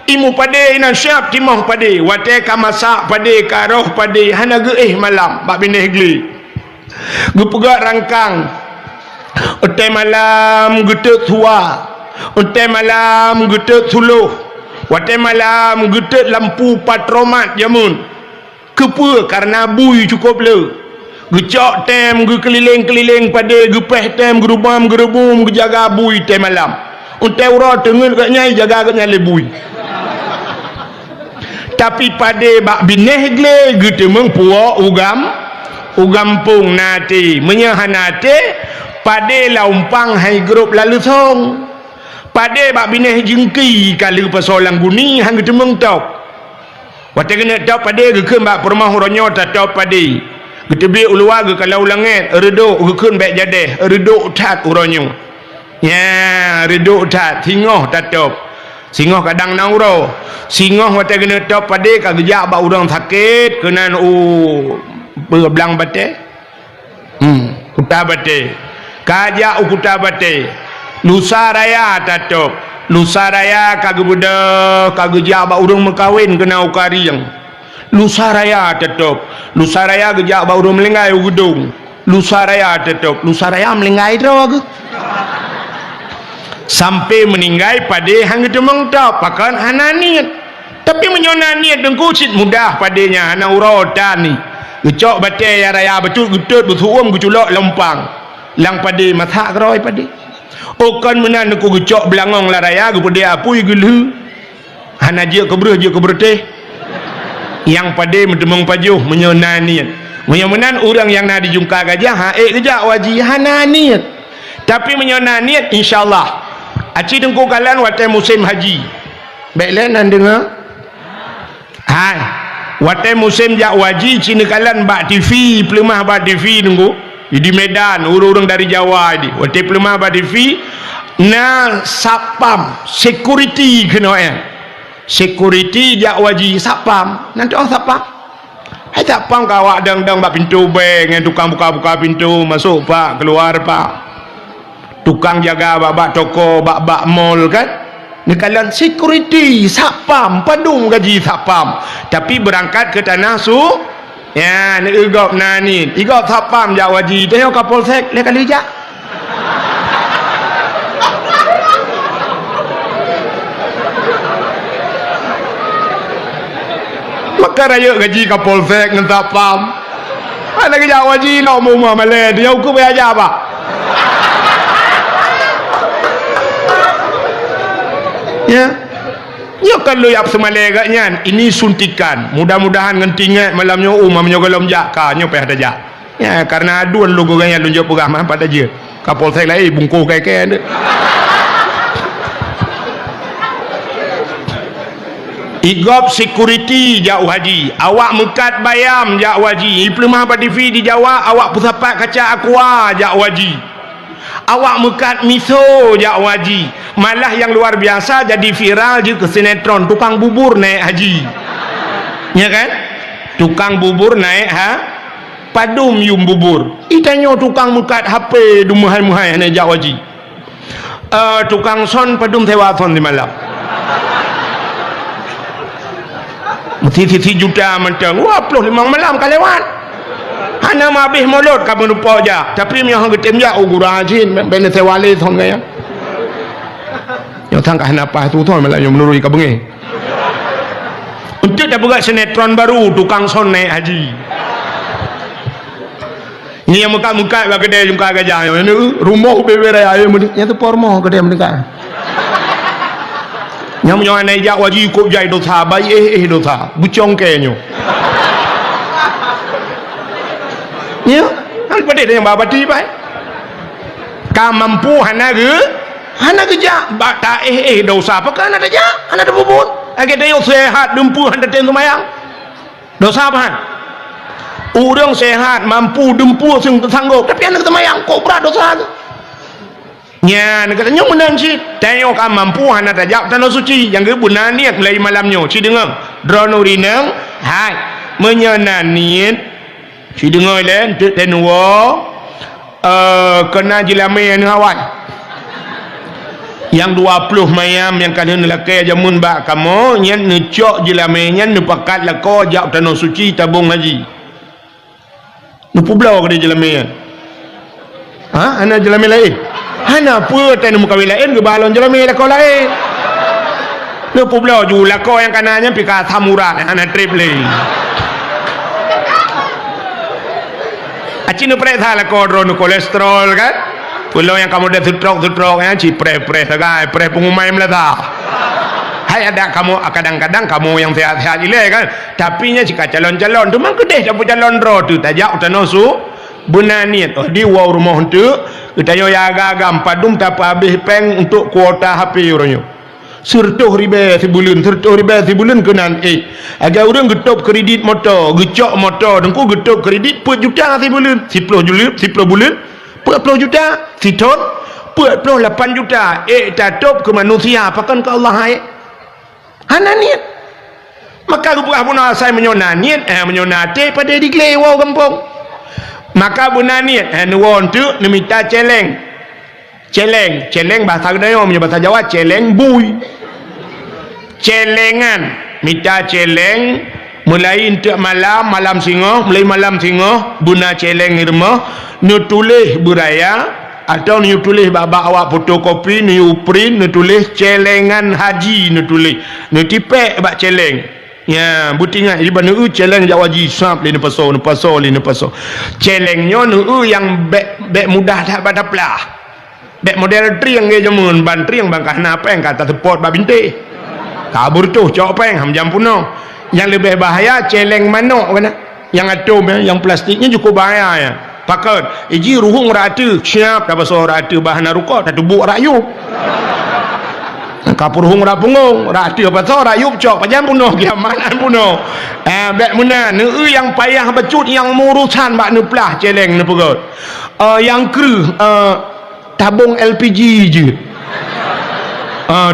[SPEAKER 1] imu pade ina syap timah pade wate ka masak pade karoh pade hana ge malam bak bineh gli gepegak rangkang utai malam getek tua utai malam getek suluh Waktu malam getet lampu patromat jamun. Kepa karena bui cukup le. Gecok tem ge keliling-keliling pada gepeh tem gerubam gerebum gejaga bui tem malam. Untai ura tengen kat nyai jaga kat nyai bui. Tapi pada bak bineh gle gete mengpuak ugam pung nate menyahanate pada laumpang hai grup lalu song. Pada bak bineh jengki kali pasolang guni hang gete mengtok. Wate kena tok pada ge bak permah ronyo ta tok pada. Gete bi ulua ge kalau langit reduk ge kun bek jadeh reduk tat uronyo. Ya reduk tat singoh ta tok. Singoh kadang nauro. Singoh wate kena tok pada ka gejak bak urang sakit kenan belang bate. Kuta bate. Kajak ukuta bate. Lusa raya tatok. Lusa raya kage budak kage jabak urang mekawin kena ukariang. Lusa raya tatok. Lusa raya gejak bak urang melengai ugedung. Lusa raya tatok. Lusa raya melengai ro. Sampai meninggal pada hang demeng tok pakan hananiat. Tapi menyonaniat dengkucit mudah padanya hana urotan ni. Gecok bate ya raya betul getut betuum geculok lempang. Lang pada mathak roi pada. Okan menan ku gecok belangong la raya kepada apui gelu. Hana je kebreh je keberteh. Yang pada mentemong pajuh menyonaniat. Menan orang yang nak dijungka gajah ha gejak waji hananiat. Tapi menyonaniat insyaallah. Aci dengku kalan waktu musim haji. Baiklah nan dengar. Hai. Waktu musim jak waji cina kalan bak TV, pelemah bak TV nunggu. Di Medan, orang-orang dari Jawa ini. Waktu pelemah bak TV, na sapam, security kena ya. Security jak waji sapam. Nanti orang sapam. Hai sapam kawak dang-dang bak pintu bank, tukang buka-buka pintu, masuk pak, keluar pak. Tukang jaga bak toko, bak mall kan. Ni kalian security sapam, padung gaji sapam. Tapi berangkat ke tanah su, ya ni igop nani, igop sapam jak waji. Tengok Kapolsek le kali jak. Maka raya gaji Kapolsek dengan sapam. Mana kerja waji nak mau malah dia hukum aja apa? Ya, ya kalau yang semalai agaknya ini suntikan. Mudah-mudahan ngentingat malamnya umamnya golom jaka nyo peh aja. Ya, karena aduan logo ganya lunjuk pegah pada je. Kapolsek lai bungkuh keke ande. Igop security jak haji. Awak mekat bayam jak haji. Pelemah pada TV di Jawa awak pusapat kaca aqua jak haji. Awak mekat miso jak haji. Malah yang luar biasa jadi viral je ke sinetron tukang bubur naik haji. Ya kan? Tukang bubur naik padum yum bubur. Itanya tukang mekat HP dumahai-muhai naik jak haji. Tukang son padum sewa son di malam. Mesti juta mentang. Wah, 25 malam kalewat. Hana mabih mulut kamu lupa aja. Tapi yang getem ya ugurajin bene sewale son ya. Yang tangkah napa tu tuan malah yang menurut ke bengi. Untuk dah buat sinetron baru tukang son naik haji. Ini yang muka-muka bagi dia jumpa gajah. Ini rumah beberapa ayam yang tu pormo ke dia mereka. Yang menyoal naik jak wajib ikut jai dosa bayi dosa bucong kenyo. Ya, hal pada dia yang babati baik. Kam mampu hana kerja bata dosa apa kan ada je hana ada bubut agak dia sehat dempu hana ten semayang dosa apa orang sehat mampu dempu sanggup tapi hana semayang kok berat dosa tu nya katanya menang si tengok kam mampu hana tajak tanah suci yang ke bunan niat mulai malamnya si dengar dronurinang hai menyenan niat si dengar len tenwa kena jilame yang hawan yang 20 mayam yang kena lelaki jamun bak kamu yang necok jelamenya nepakat lako jak tanah suci tabung haji nupu belau ke dia jelamenya hana jelame lain hana apa tanah muka lain ke balon jelame lako lain Ni pula ju lako yang kanannya pika samurat ana trip le. Aci nu pre tha lako drone kolesterol kan. Pulau yang kamu dah tutrok ya cipre-pre sagai pre pengumai melata. Hai ada kamu kadang-kadang kamu yang sehat-sehat ile kan. Tapi nya jika calon-calon tu mang kedeh dapat calon ro tu tajak utanosu bunaniat oh di wow rumah tu kita yo ya agak padum tak habis peng untuk kuota HP orangnya. Sertuh ribe sebulan kenan agak orang getop kredit motor gecok motor dengku getop kredit per juta sebulan 10 bulan 40 juta siton 48 juta tatop ke manusia apakan ke Allah hananiat maka rupanya pun saya menyonaniat menyonate pada diklewa kampung maka bunaniat nuwon tu minta celeng bahasa Dayak punya bahasa Jawa celeng bui celengan minta celeng mulai untuk malam singoh mulai malam singoh buna celeng irma nu tulis beraya atau nu tulis babak awak fotokopi nu print nu tulis celengan haji nu tulis nu tipek bak celeng ya butinga di banu celeng jak waji sap ni paso celengnya nu yang bek mudah tak pada plah bek model triang ge jamun ban triang bangkah napa yang kata support ba bintik kabur tu cok peng ham jam puno yang lebih bahaya celeng manok kan yang atom yang plastiknya cukup bahaya ya pakat iji ruhung ratu siap dah pasal ratu bahan rukuk tak tubuk rayup kapur hung rapungung ratu pasal rayup cok pajam puno kiamanan puno bek muna nu yang payah becut yang murusan bak nu plah celeng nu pegot yang kru tabung LPG je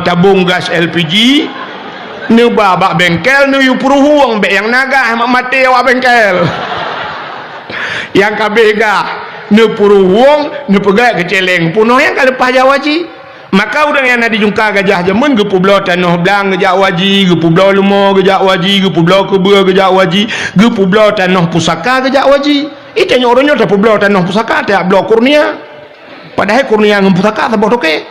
[SPEAKER 1] tabung gas LPG nu babak bengkel nu yu puruhuang bek yang naga mak mati awak bengkel yang kabega nu puruhuang nu pegat ke celeng punoh yang kalepas jawaji maka orang yang ada jungka gajah jaman ge publo tanah blang gejak waji ge publo lumo gejak waji ge publo kebua gejak waji ge publo tanah pusaka gejak waji itanya orangnya dah publo tanah pusaka tak blok kurnia padahal kurnia ngem pusaka sabah toke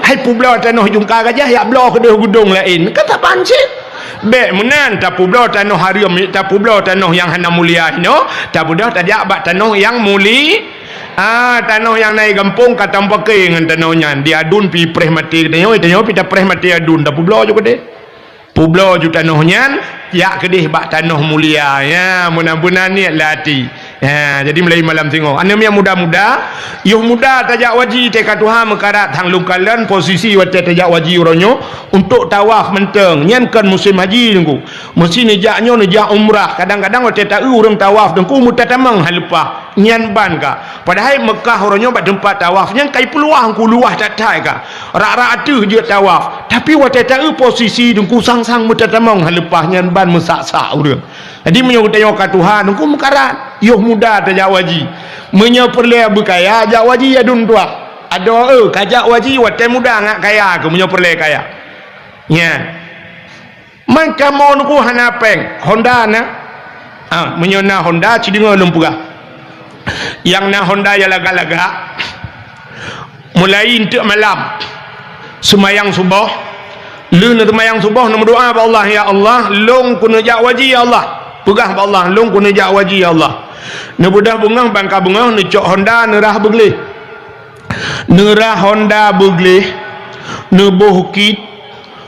[SPEAKER 1] hai publo tanah jungka gajah ya blok kedeh gudung lain kata pancit bek menan tak publo tanah harium tak publo tanah yang hana mulia no tak budak tak jak bak tanah yang muli tanah yang naik kampung kata pakai dengan tanahnya diadun pi preh mati tanah pita preh mati adun dah publo juga deh publo ju tanahnya ya kedeh bak tanah mulia ya mudah-mudahan niat lati jadi mulai malam tengok anem yang muda-muda yuh muda tajak waji teka Tuhan mekarat hang lungkalan posisi wate tajak waji uronyo untuk tawaf menteng nyankan musim haji nunggu mesti nejaknyo nejak umrah kadang-kadang wate tak urang tawaf dengku mutatamang halepah nyan ban ka padahal Mekah uronyo bak tempat tawaf nyan kai peluang ku luah tak tai ka rak-rak atuh je tawaf tapi wate tak posisi dengku sang-sang mutatamang halepah nyan ban mesak-sak urang jadi menyokong ke Tuhan nungku mekarat yuh muda tajak waji menyoperle berkaya ajak waji adun tua ada kajak waji wate muda ngak kaya ke menyoperle kaya nya maka mau nuku hanapeng Honda na menyona Honda cidingo lumpura yang na Honda ya laga-laga mulai untuk malam semayang subuh lu na semayang subuh na berdoa ba Allah ya Allah long ku najak waji ya Allah pegah ba Allah long ku najak waji ya Allah ne budah bungah bangka bungah ne cok Honda nerah begleh nerah Honda begleh ne bohkit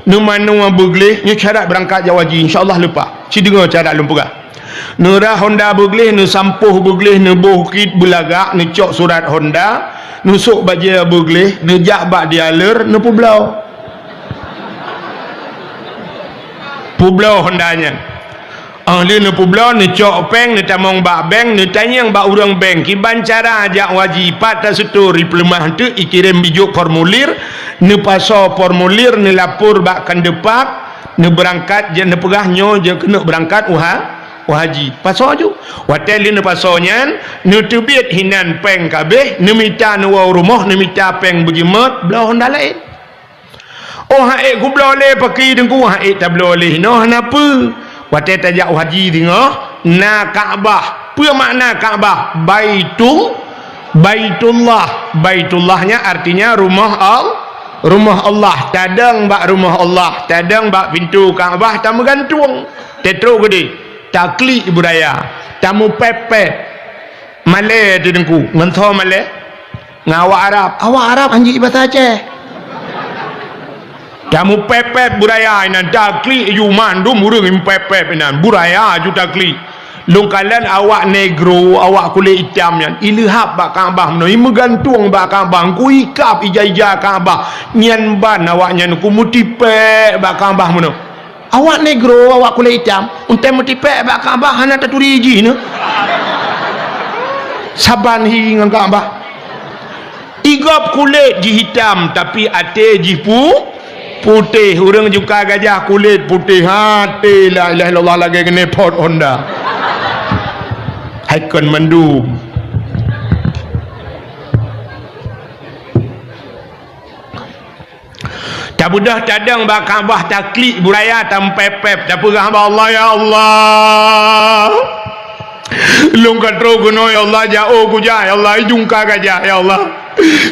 [SPEAKER 1] ne manua begleh ne syarat berangkat jawaji insyaallah lupa cidengar syarat lumpura nerah Honda begleh ne sampuh begleh ne bohkit belagak ne cok surat Honda nusuk baja begleh ne jak bak dialer ne publau Hondanya dia ni publo ni cok peng ni tamong bak bank ni tanya bak urang bank kiban cara ajak wajibat tak setur rimah tu ikirim bijuk formulir ni paso formulir ni lapor bak kandepak ni berangkat je ni pegahnyo je kena berangkat haji paso ju watel ni pasonya ni tebit hinan peng kabeh ni minta ni wau rumah ni minta peng bejimat belah Honda lain haik ku boleh pakai dengku haik tak boleh no kenapa wate tajak haji tengok na Kaabah apa makna Kaabah baitullahnya artinya rumah rumah Allah tadang bak rumah Allah tadang bak pintu Kaabah tamu gantung tetro gede takli budaya tamu pepe Malay dengku ngentho Malay ngawak awak Arab anji bahasa Aceh tamu pepe budaya ina takli ju mandum urang pepe ina budaya ju takli lungkalan awak negro awak kulit hitam yang ilhab bak Kaabah meno imegantung bak Kaabah ku ikap ija-ija Kaabah nyan ban awaknya ku mutipe bak Kaabah meno awak negro awak kulit hitam unte mutipe bak Kaabah hana taturi iji ne saban hi ngan Kaabah igap kulit ji hitam tapi ate ji putih urang juga gajah kulit putih hati la ilaha illallah lagi kena pot Honda haikon mandum tak budah tadang bak Kaabah taklik buraya tampepep tak pegah Allah ya Allah lungkat rogono ya Allah jauh ku ja ya Allah jungka gajah ya Allah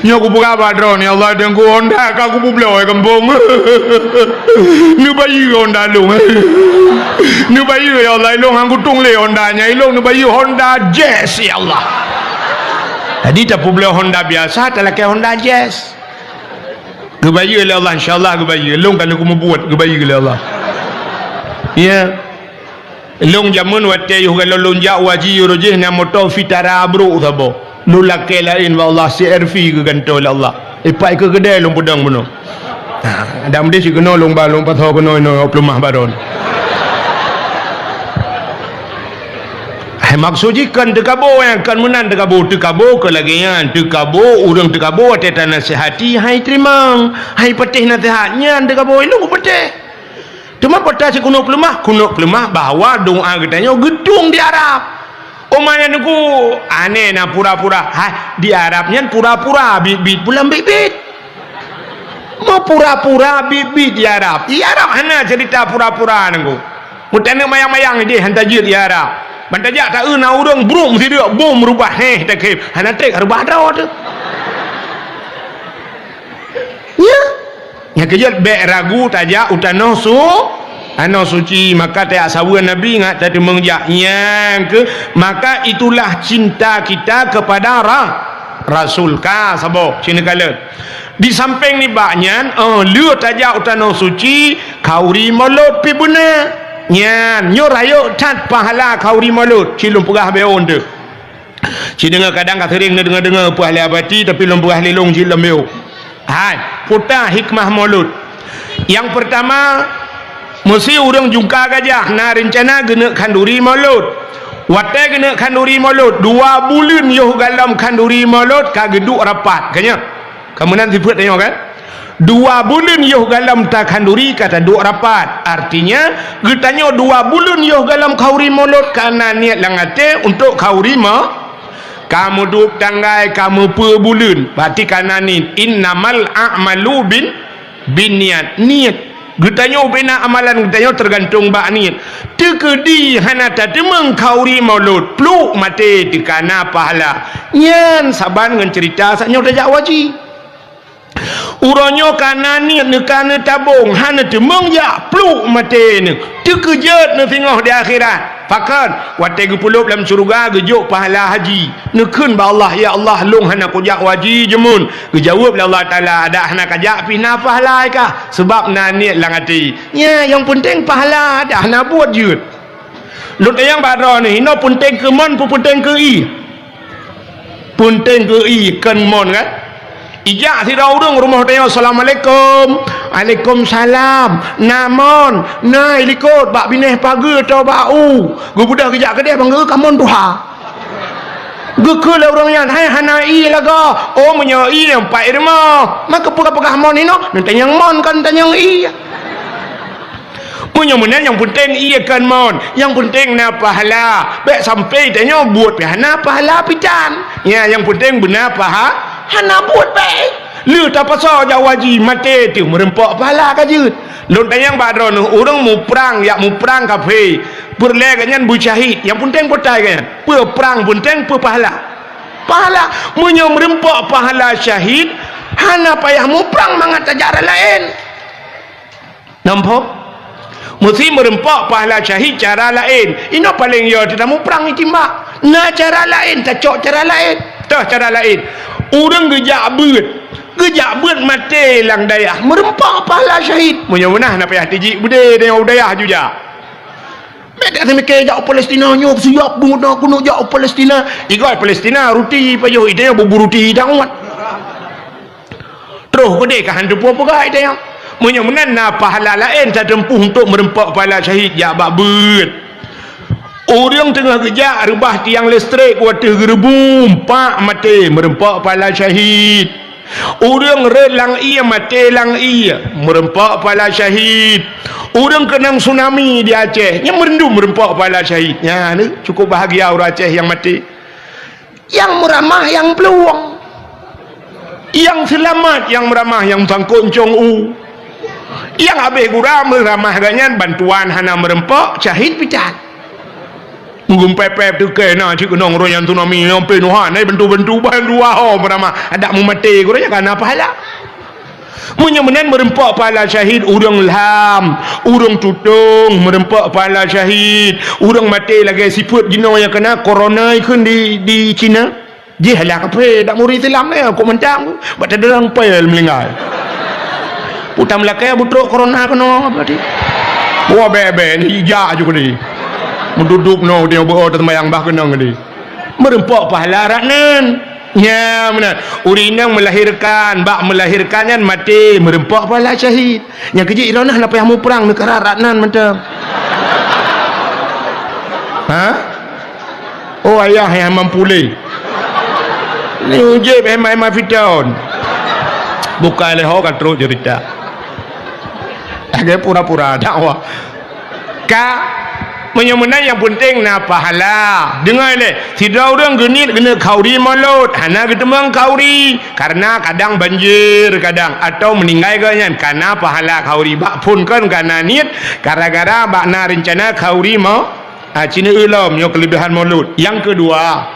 [SPEAKER 1] nyoku buka badron ya Allah dengku Honda kaku bublo kembung nu bayi Honda lung nu bayi ya Allah ilung angku tung le Hondanya ilung nu bayi Honda Jazz ya Allah jadi tak bublo Honda biasa tak laki Honda Jazz gebayi oleh Allah insyaallah gebayi ilung kalau aku membuat gebayi oleh Allah ya long jamun wate yo kalau lonjak waji rojih na motor fitara bro sabo lu laki lain wa Allah CRV ke gantol Allah ipai ke kedai long pedang beno ha ada mesti si kena long balong patho kena no plumah baron hai maksud kan dekabo yang kan menan dekabo ke lagi yan dekabo urang dekabo ate nasihati hai terima hai petih nasihatnya dekabo ilung petih cuma pada si kuno pelemah bahawa doa katanya gedung di Arab omanya niku aneh na pura-pura hai di Arabnya pura-pura bibit bulan bibit mau pura-pura bibit di Arab hana cerita pura-pura niku mutane mayang-mayang dia hantajir di Arab bantajak tak na urang brum si dia bom merubah tak kep hana tek rubah dawat ya kejat be ragu tajak utano ano suci maka tak sawan Nabi ngat tadi mengjaknya ke maka itulah cinta kita kepada Rasul ka sabo cina kala di samping ni baknya lu tajak utano suci kauri mulut pi buna nyan nyo rayo tat pahala kauri mulut cilum pegah beon tu cina kadang katering dengar pahala abati tapi lom pegah lelong cilum beo hai putar hikmah mulut yang pertama mesti orang jungka gajah na rencana gena kanduri mulut wate gena kanduri mulut 2 bulan yo dalam kanduri mulut kageduk rapat kanya kamu nanti buat tengok kan 2 bulan yo dalam tak kanduri kata duk rapat artinya getanya 2 bulan yo dalam kauri mulut karena niat langate untuk kauri kamu duk tanggai kamu per bulan berarti karena ni innamal a'malu bin niat getanya bina amalan getanya tergantung bak niat tekedi hana tadi mengkauri mulut pluk mati dikana pahala nyan saban dengan cerita saknya udah waji uronyo kana niat nekana tabung hana temeng ya pluk mati ni tekejat ni tengok di akhirat pakan wate gepulup dalam surga gejuk pahala haji nekun ba Allah ya Allah long hana kujak waji jemun gejawab la Allah taala ada hana kajak pina pahala ka sebab na niat lang hati nya yang penting pahala dah na buat je lut yang badro ni no penting ke mon penting ke penting ke kan mon kan ijak si raudung rumah dia assalamualaikum waalaikumsalam namon nai likut bak bineh pagi atau bau gue budak kejak ke dia bangga kamu duha gue ke lah orang yang hai hanai laga oh menyai yang pak irma maka pegah-pegah mon ini nanti yang mon kan tanya yang punya mana yang penting iya kan mon yang penting na pahala baik sampai tanya buat hana pahala pitan ya yang penting benar hana buat baik lu tak pasal jawaji mati tu merempak pahala kajut lu tanya badron orang mu perang kafe berlegannya bu syahid yang penting potai kan perang penting pahala punya merempak pahala syahid hana payah muprang mangat cara lain. Nampak? Mesti merempak pahala syahid cara lain. Ino paling ya tidak muprang itimbak. Nah cara lain, tak cok cara lain. Tah cara lain. Orang gejak beut mati lang dayah. Merempak pahala syahid. Munyah-munyah nak payah tijik bude dengan dayah juga. Mereka tak mikir jauh Palestina nyok siap guna jauh Palestina. Ikut Palestina ruti payah ide bubur ruti dangwat. Terus gede ka hantu apa gak ide yang. Munyah-munyah na pahala lain tak tempuh untuk merempak pahala syahid ya bak beut. Orang tengah kerja rebah tiang listrik water gerbum pak mati merempak pahala syahid. Orang relang ia mati lang ia merempak pahala syahid. Orang kena tsunami di Aceh yang merendu merempak pahala syahidnya ni cukup bahagia orang Aceh yang mati. Yang meramah yang peluang, yang selamat yang meramah yang tangkut cong yang habis gurau meramah ganyan bantuan hana merempak syahid picat. Ngum pepep tu kena cik nong royan tsunami yang penuhan ai bentu-bentu bantu ho meramah ada mu mati guranya kana pahala. Munyah-munyah merempak pahala syahid urang lam, urang tutung merempak pahala syahid, urang mati lagi siput jino yang kena corona ikun di China. Ji halak apa dak murid Islam ni kok mentang baca derang pel melinggal. Putam lakai butruk corona kena apa di. Wah bebe ni ja juga ni. Menduduk no dia berot temayang bah kena ni. Merempak pahala raknan. Ya benar. Urinang melahirkan, bak melahirkan mati merempak pahala syahid. Yang kecil iranah nak payah mu perang negara raknan macam. Ha? Oh ayah yang mampuli. Ni ujib hema fitaun. Bukan leh ho kan terus cerita. Agak pura-pura dakwah. Menyemena yang penting na pahala. Dengar le, tidak orang genit kena kauri malut, hana ketemang kauri karena kadang banjir kadang atau meninggal ganyan karena pahala kauri bak pun kan karena niat gara-gara bak na rencana kauri mau cina ulam yo kelebihan malut. Yang kedua,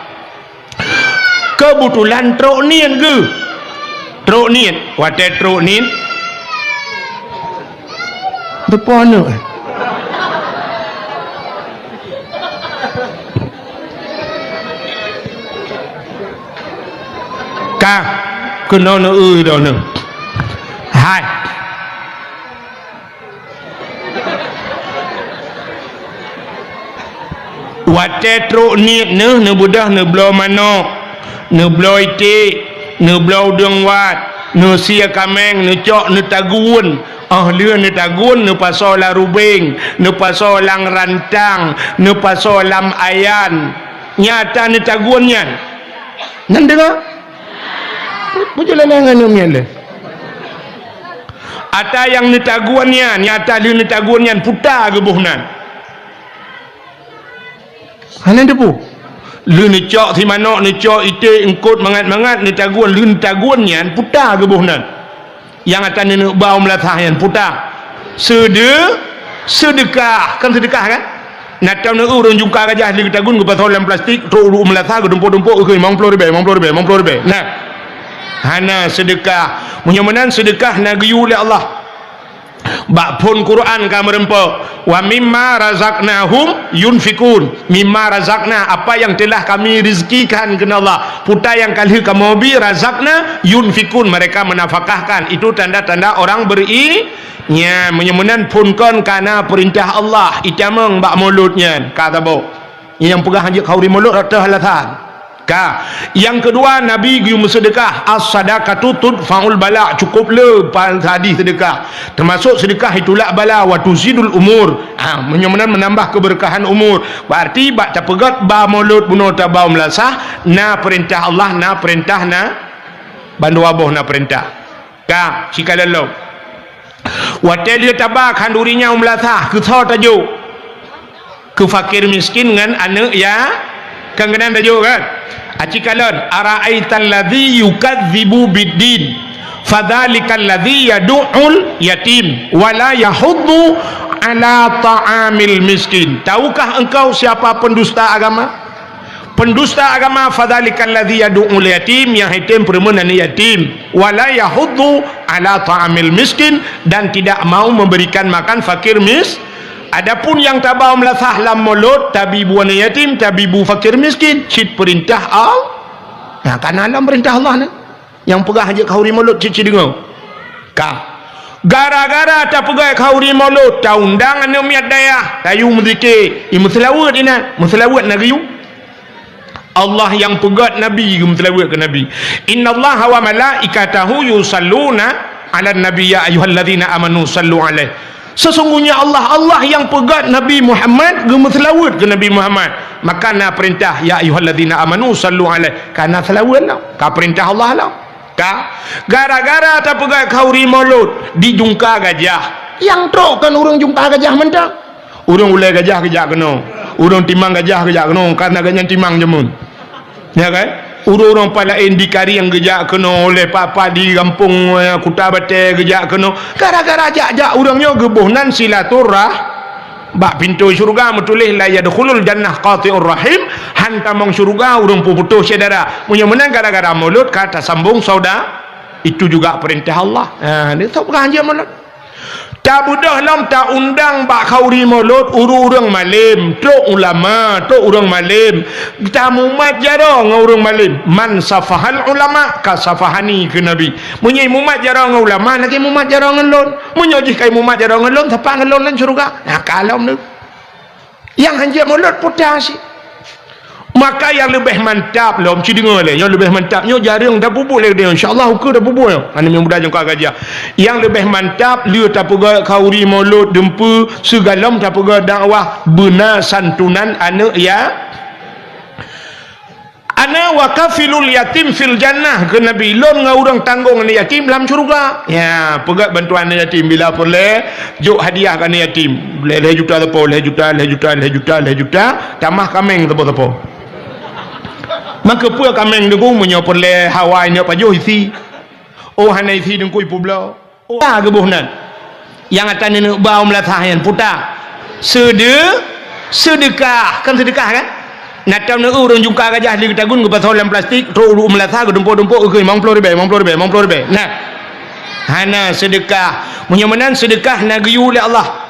[SPEAKER 1] kebetulan truk niat ke? Truk niat, wate truk niat. Depan tu. Kena na dah na. Hai. Wate truk ni ne budah ne blo manok, ne blo itik, ne blo deng wat, ne sia kameng, ne cok ne tagun. Lưa ne tagun ne paso la rubing, ne paso lang rantang, ne paso lam ayan. Nyata ne tagunnya. Nan dengar? Perjalanan dengan le. Ata yang netaguannya, nyata li netaguannya putar ke buhnan. Hanan depu. Lu necok si manok necok ite engkut mangat-mangat netaguan lu netaguannya putar ke buhnan. Yang ata ni bau melatah yang putar. Sedekah kan sedekah kan? Natam nak urang jungka gajah li tagun ke pasal dalam plastik tu melatah ke dempuk-dempuk ke 50 ribu. Nah. Hana sedekah munyamanan sedekah nagyu oleh Allah bak pun Quran ka merempak wa mimma razaqnahum yunfikun mimma razaqna apa yang telah kami rezekikan kepada Allah putai yang kali kamu bi razaqna yunfikun mereka menafkahkan itu tanda-tanda orang nya munyamanan pun kon kana perintah Allah itamang bak mulutnya kata bo yang pegah haji kauri mulut atau halatan. Yang kedua Nabi gium sedekah as-sadaqatu tudfa'ul bala cukup le hadis sedekah termasuk sedekah itulah bala wa tuzidul umur menyamanan menambah keberkahan umur berarti bak tapegat ba mulut bunuh tabau melasah na perintah Allah na perintah na bandu abuh na perintah cikalalo wa tadi tabak handurinya melasah ke tho tajuk ke fakir miskin ngan anak ya kan kenan tajuk kan acikalon ara'aital ladzi yukadzibu biddin fadzalikal ladzi yad'ul yatim wala yahuddu ala ta'amil miskin. Tahukah engkau siapa pendusta agama? pendusta agama fadzalikal ladzi yad'ul yatim, yang yatim perempuan yatim, wala yahuddu ala ta'amil miskin, dan tidak mau memberikan makan fakir adapun yang tabau melasah lam mulut tabibu wan yatim tabibu fakir miskin cit perintah Allah. Nah, karena alam perintah Allah ni yang pegah aja kauri mulut cici dengar ka gara-gara tak pegai kauri mulut ta undang anu miat daya tayu menzikir imuslawat ina muslawat nariu Allah yang pegat nabi muslawat ke nabi. Innallaha wa malaikatahu yusalluna 'alan nabi ya ayyuhalladzina amanu sallu alaihi. Sesungguhnya Allah yang pegat Nabi Muhammad gemuslawat ke Nabi Muhammad, maka na perintah ya ayyuhalladzina amanu sallu alaihi, kana selawat lah ka perintah Allah lah ka gara-gara tak pegat kauri mulut dijungka gajah yang trok kan urang jungka gajah mentang urang ulai gajah kejak kena urang timang gajah kejak kena karena gajah timang jemun ya kan. Urang-urang palain di kari yang gejak kena oleh papa di kampung Kuta Bate gejak kena gara-gara jak-jak urangnya gebuhnan silaturah bak pintu syurga metulis la yadkhulul jannah qati'ur rahim, hantamong syurga urang putus saudara punya menang gara-gara mulut kata sambung saudara. Itu juga perintah Allah. Dia tak beranja mulut tak budah lam tak undang bak kauri mulut urang malim tok ulama tok urang malim kita mumat jarang urang malim man safahal ulama ka safahani ke nabi munyi mumat jarang ulama lagi mumat jarang ngelon munyi kai mumat jarang ngelon siapa ngelon lan syurga. Nah kalau ni yang hanja mulut putas maka yang lebih mantap lah mesti dengar le yang lebih mantapnya jarang dah bubuk le dia insyaallah hukum dah bubuk ya ana yang mudah jangka gajah yang lebih mantap liu tak pega kauri mulut dempu segalam tak pega dakwah benar santunan ana ya ana wa kafilul yatim fil jannah ke nabi lon ngaurang tanggung ana yatim dalam syurga ya pegat bantuan ana yatim bila boleh juk hadiah kan yatim le juta tepo le juta tamah kameng tepo maka pua kameng dengu menyoper le Hawaii nya pajo isi oh hanai isi dengku ipu blau oh gebuhnan yang akan ni bau melathahan puta sedekah kan sedekah kan natam ne urang jungka gajah di tagun ke pasolan plastik ro uru melatha ke dempo-dempo ke 50 ribu nah hana sedekah munyamenan sedekah nagiyu oleh Allah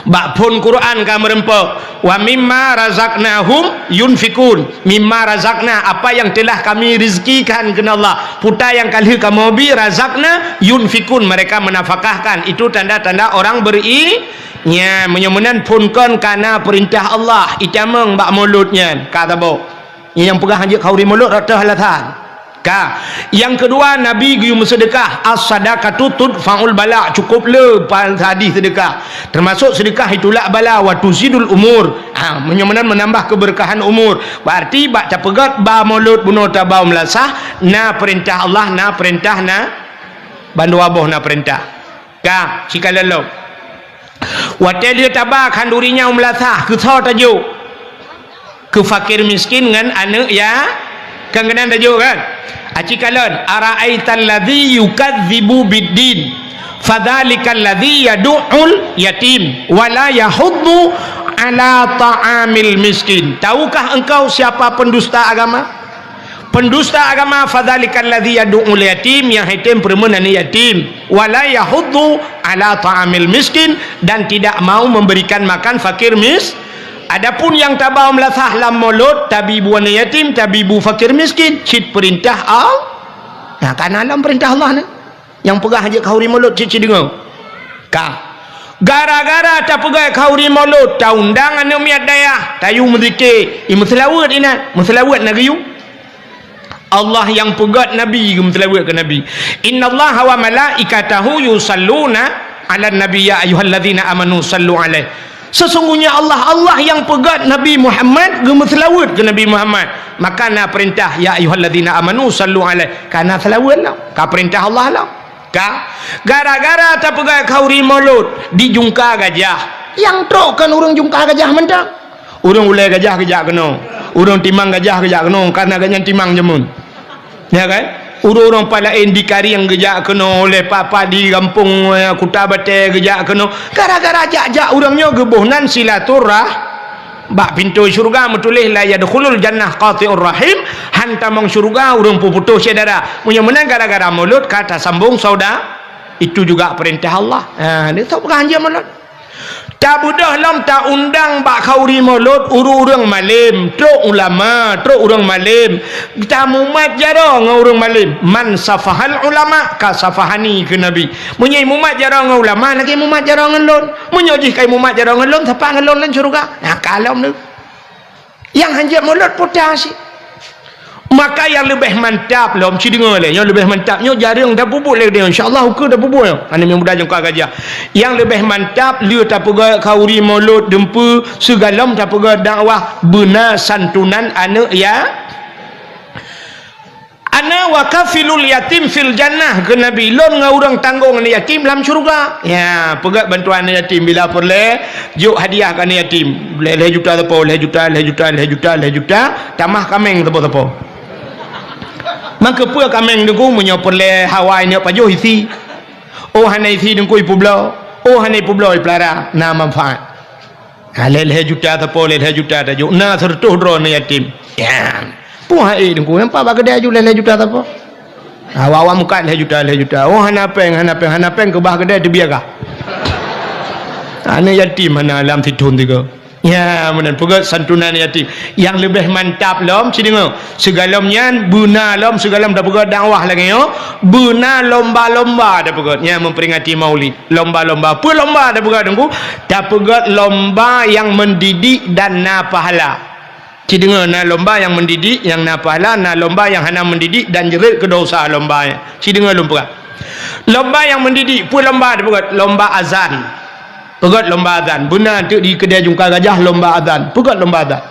[SPEAKER 1] bak pun Quran ka merempa wa mimma razaqnahum yunfikun mimma razaqna apa yang telah kami rizkikan kena Allah puta yang kali kamu bi razaqna yunfikun mereka menafkahkan itu tanda-tanda orang nya menyemunan punkan kana perintah Allah itameng bak mulutnya kata bo yang pegah hanya kauri mulut ratah halathan ka yang kedua nabi gium sedekah as-sadaqatu tudfa'ul bala cukup le hadis sedekah termasuk sedekah itulah bala wa tuzidul umur menyemenan menambah keberkahan umur berarti bak capegat ba mulut bunuh tabau melasah na perintah Allah na perintah na bandu aboh na perintah ka sikalalo wate dia tabak handurinya melasah ke tho tajuk ke fakir miskin ngan anak ya kan kenan tajuk kan acikalan ara'aital ladzi yukadzibu biddin fadzalikal ladzi yad'ul yatim wala yahuddu ala ta'amil miskin. Tahukah engkau siapa pendusta agama? Pendusta agama fadzalikal ladzi yad'ul yatim, yang yatim perempuan yatim, wala yahuddu ala ta'amil miskin, dan tidak mau memberikan makan fakir adapun yang tabau melasah lam mulut tabibu wan yatim tabibu fakir miskin cit perintah Allah. Nah karena alam perintah Allah ni yang pegah aja kauri mulut cit dengar ka gara-gara tak pegai kauri mulut ta undang anu miat daya tayu menzikir imuslawat ina muslawat nariu Allah yang pegat nabi muslawat ke nabi. Innallaha wa malaikatahu yusalluna 'alan nabi ya ayyuhalladzina amanu sallu alaihi. Sesungguhnya Allah yang pegat Nabi Muhammad gemuslawat ke Nabi Muhammad, maka na perintah ya ayyuhalladzina amanu sallu alaihi kana selawat lah ka perintah Allah lah ka gara-gara tak pegat kauri mulut dijungka gajah yang trok kan urang jungka gajah mentang urang ulai gajah kejak kena urang timang gajah kejak kena karena gajah timang jemun ya kan. Urang-urang palain di kari yang gejak kena oleh papa di kampung Kuta Bate gejak kena gara-gara jak-jak urangnya gebuhnan silaturah bak pintu syurga metulis la yadkhulul jannah qati'ur rahim, hantar mong syurga urang putus saudara. Punya menang gara-gara mulut kata sambung saudara. Itu juga perintah Allah. Ni tak berganjam mulut. Tak budah lam tak undang bak kauri mulut urang malim, truk ulama, truk urang malim. Kita mumat jarang urang malim. Man safahal ulama ka safahani ke Nabi. Munyai mumat jarang ulama lagi mumat jarang ngelon. Munyai kai mumat jarang ngelon siapa ngelon lan syurga. Nah kalau ni yang hanjat mulut potasi. Maka yang lebih mantap lah mesti dengar lah, yang lebih mantapnya jarang dah bubuk lagi dia insyaallah hukum dah bubuk ana yang mudah jangka gajah. Yang lebih mantap dia tak pegak kauri mulut dempu segalam tak pegak dakwah benar santunan anak ya ana wa kafilul yatim fil jannah ke Nabi lon ngaurang tanggung anak yatim dalam syurga. Ya pegak bantuan anak yatim bila perle juk hadiah ke anak yatim le juta tepo le juta tamah kameng tepo maka pua kameng dengku menyopor le Hawaii ni pajuh isi. Oh hanai isi dengku ipublo. Oh hanai publo iplara na manfaat. Le juta tepo le juta tajuk na sertuh dro ni yatim. Ya. Puah dengku nampak bak kedai ju le juta tepo. Awa muka le juta. Oh hanapeng ke bah kedai tu biarkah. Ana yatim mana alam tidun tiga. Ya, menan pegat santunan yatim. Yang lebih mantap lom, si dengar. Segalamnya buna lom, segalam dah pegat dakwah lagi yo. Buna lomba-lomba dah pegat. Ya, memperingati Maulid. Lomba-lomba. Apa lomba dah pegat dengku? Dah pegat lomba yang mendidik dan na pahala. Si dengar na lomba yang mendidik, yang na pahala, na lomba yang hana mendidik dan jerit ke dosa lomba. Si dengar lomba. Lomba yang mendidik, apa lomba dah pegat? Lomba azan. Pegat lomba azan. Benar tu di kedai jungka gajah lomba azan. Pegat lomba azan.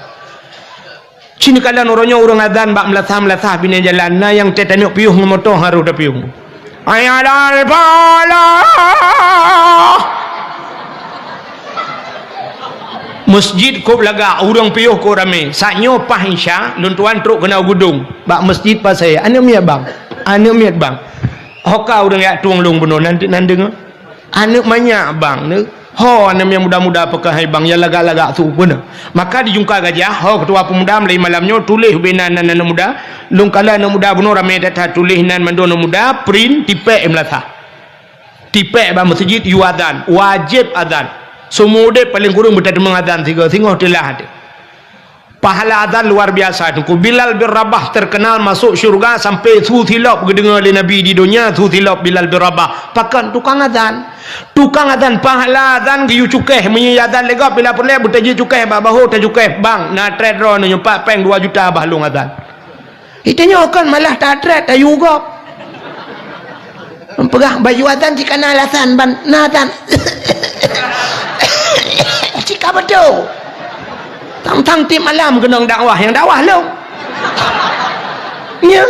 [SPEAKER 1] Sini kalian orangnya orang azan bak melasah bina jalan. Na yang tetanuk piuh ngemotoh haru dah piuh. Ayadal pala. Masjid kop laga orang piuh ko rame. Saknyo pah insya luntuan truk kena gudung. Bak masjid pas saya. Ane miat bang. Ane miat bang. Hoka orang yak tuang lung benar nanti nandeng. Ane banyak bang ni. Ho anak yang muda-muda apakah hai bang yang lagak-lagak tu benar. Maka di jungka gajah ho ketua pemuda mulai malamnya tulis benan anak muda lung kala anak muda benar ramai data tulis nan mandon muda print tipek melatah. Tipek ba masjid yu adzan wajib adzan. Semua dia paling kurang berada mengadhan tiga tengok telah ada. Pahala adzan luar biasa tu. Bilal bin Rabah terkenal masuk syurga sampai thuthilop dengar oleh Nabi di dunia thuthilop Bilal bin Rabah. Pakan tukang adzan. Tukang adzan pahala adzan giyu cukeh menyi adzan legap bila perle butaji cukeh ba bahu ta cukeh bang na trade ro nu nyempat peng 2 juta bahlung adzan. Itanya kan malah ta trade ta juga. Pegah baju adzan jika na alasan ban na adzan. Jika betul. Tang tim malam kenang dakwah yang dakwah lo. Ya.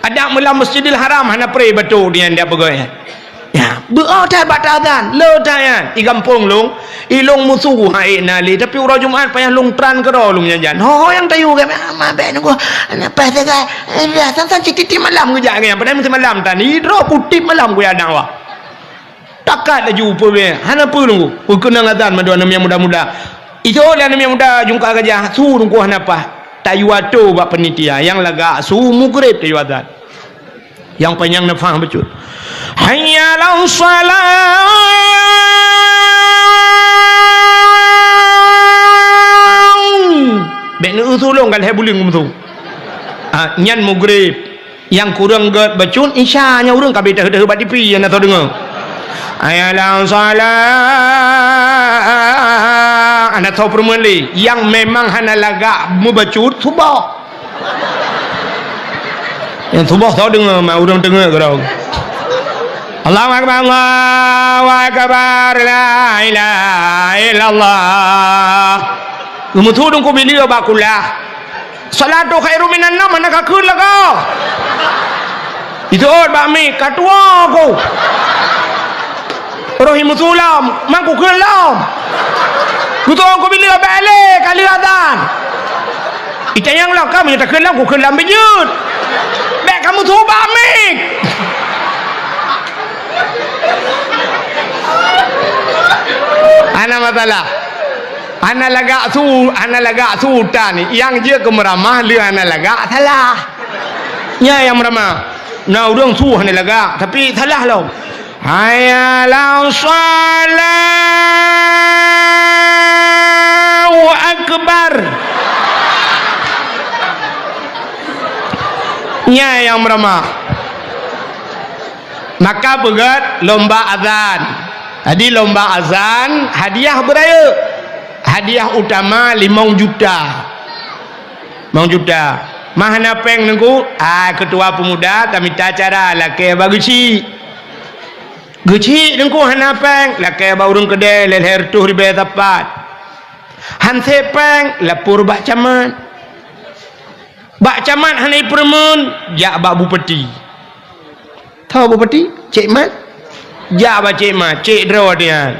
[SPEAKER 1] Ada mula Masjidil Haram hana pray betul dia pegah. Ya, berau dah batazan, lo dah ya, di kampung long, ilong musuh hai nali, tapi orang Jumaat payah long tran ke ro long janjan. Ho yang tayu ke, mak ben aku, anak pas saya, dah sang citi malam ke jangan, pada mesti malam tani, ro putih malam ku ada awak. Takat laju pun be, hana pun lu, kena ngazan madu anak yang muda-muda. Itu oleh anak yang muda jungka gajah, su nunggu hana apa? Tayu atu bak penitia, yang laga su mugrib tayu azan. Yang panjang nak faham betul. Hayya lau salat. Bek ni usulong kan hebuling betul. Nyan mugrib yang kurang get bacun isya nya urang kabeh dah hebat dipi yang tahu dengar. Hayya lau salat. Anda tahu permeli yang memang hana lagak mubacut subah. Yang subah tahu dengar mak urang dengar ke dah. Allahu akbar Allahu akbar la ilaha illallah. Umutu dong ko bilio bakulah. Salatu khairu minan nam mana ka keun laga. Itu bak mi katua ko. Rohim sulam mang ko keun lam. Kutu ko bilio balik kali adan. Itayang lah kamu tak keun lam ko keun lam bejut. Bek kamu tu bak mi. Ana masalah. Ana lagak sultan ni yang dia ke meramah le ana lagak salah. Nya yang meramah. Nah urang suh ni lagak tapi salah lo. Hayya Allahu akbar. Nya yang meramah. Maka pegat lomba azan. Jadi lomba azan hadiah beraya. Hadiah utama 5 juta. 5 juta. Mahna peng nengku ketua pemuda kami tak cara laki bagusi. Guci nengku hana peng laki baurung kedai leher tuh ribe tepat. Hanse peng lapor bak camat. Bak camat hanai permun jak bak bupati. Tahu bupati? Cik Mat? Jak bak Cik Mat, Cik draw dia.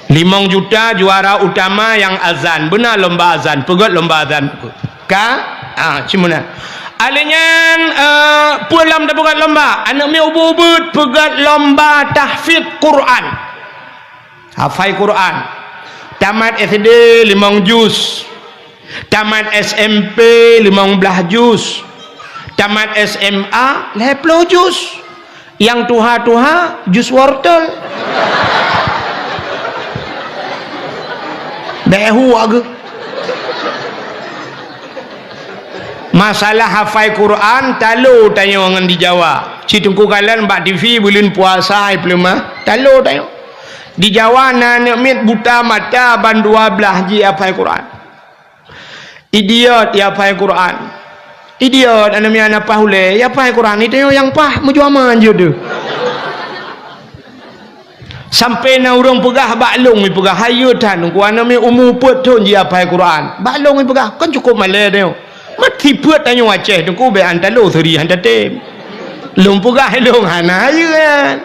[SPEAKER 1] 5 juta juara utama yang azan. Benar lomba azan. Pegat lomba azan. Cimana? Alinyan pulam dah pegat lomba. Anak mi ubud pegat lomba tahfidz Quran. Hafal Quran. Tamat SD 5 juz. Tamat SMP 15 juz. Tamat SMA 10 juz. Yang tuha-tuha juz wortel. Behu aga. Masalah hafal Quran talo tanya orang di Jawa. Citungku kalian bak TV bulan puasa pelema. Talo tanya. Di Jawa anak mit buta mata ban 12 ji hafal Quran. Idiot ya hafal Quran. Idiot anak mi anak pahule ya hafal Quran itu yang pah mujuaman je tu. Sampai na urang pegah baklong mi pegah hayutan ku ana mi umur put thon ji hafal Quran. Baklong mi pegah kan cukup male tengok. Mati put tanya Aceh tu ku be antalo seri hantatem. Lung pegah long hana hayuan.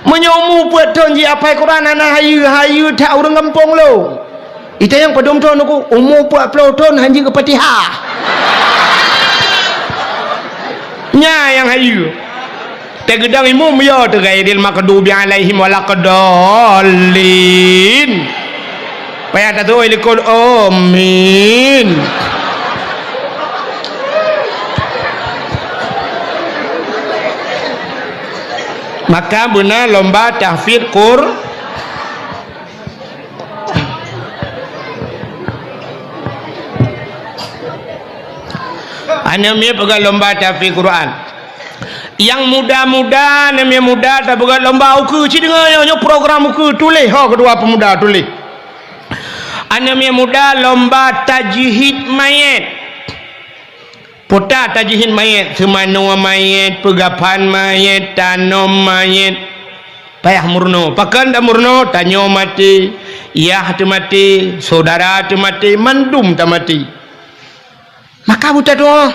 [SPEAKER 1] Menyomu put thon ji hafal Quran ana hayu tak urang kampung lo. Itu yang padom thon ku umur 40 thon hanji ke Fatihah. Nya yang hayu. Tegedang imum ya tergairil makdubi alaihim walaqdallin. Payah tak tahu ilikul amin. Maka benar lomba tahfidz Quran. Ana mi pegang lomba tahfidz Quran. Yang muda-muda namanya muda tak buat lomba uku ci dengar program uku tulis kedua pemuda tulis namanya muda lomba tajhid mayat pota tajhid mayat semano mayat pegapan mayat tanom mayat payah murno pakan dah murno tanyo mati yah tu mati saudara tu mati mandum tak mati maka buta doa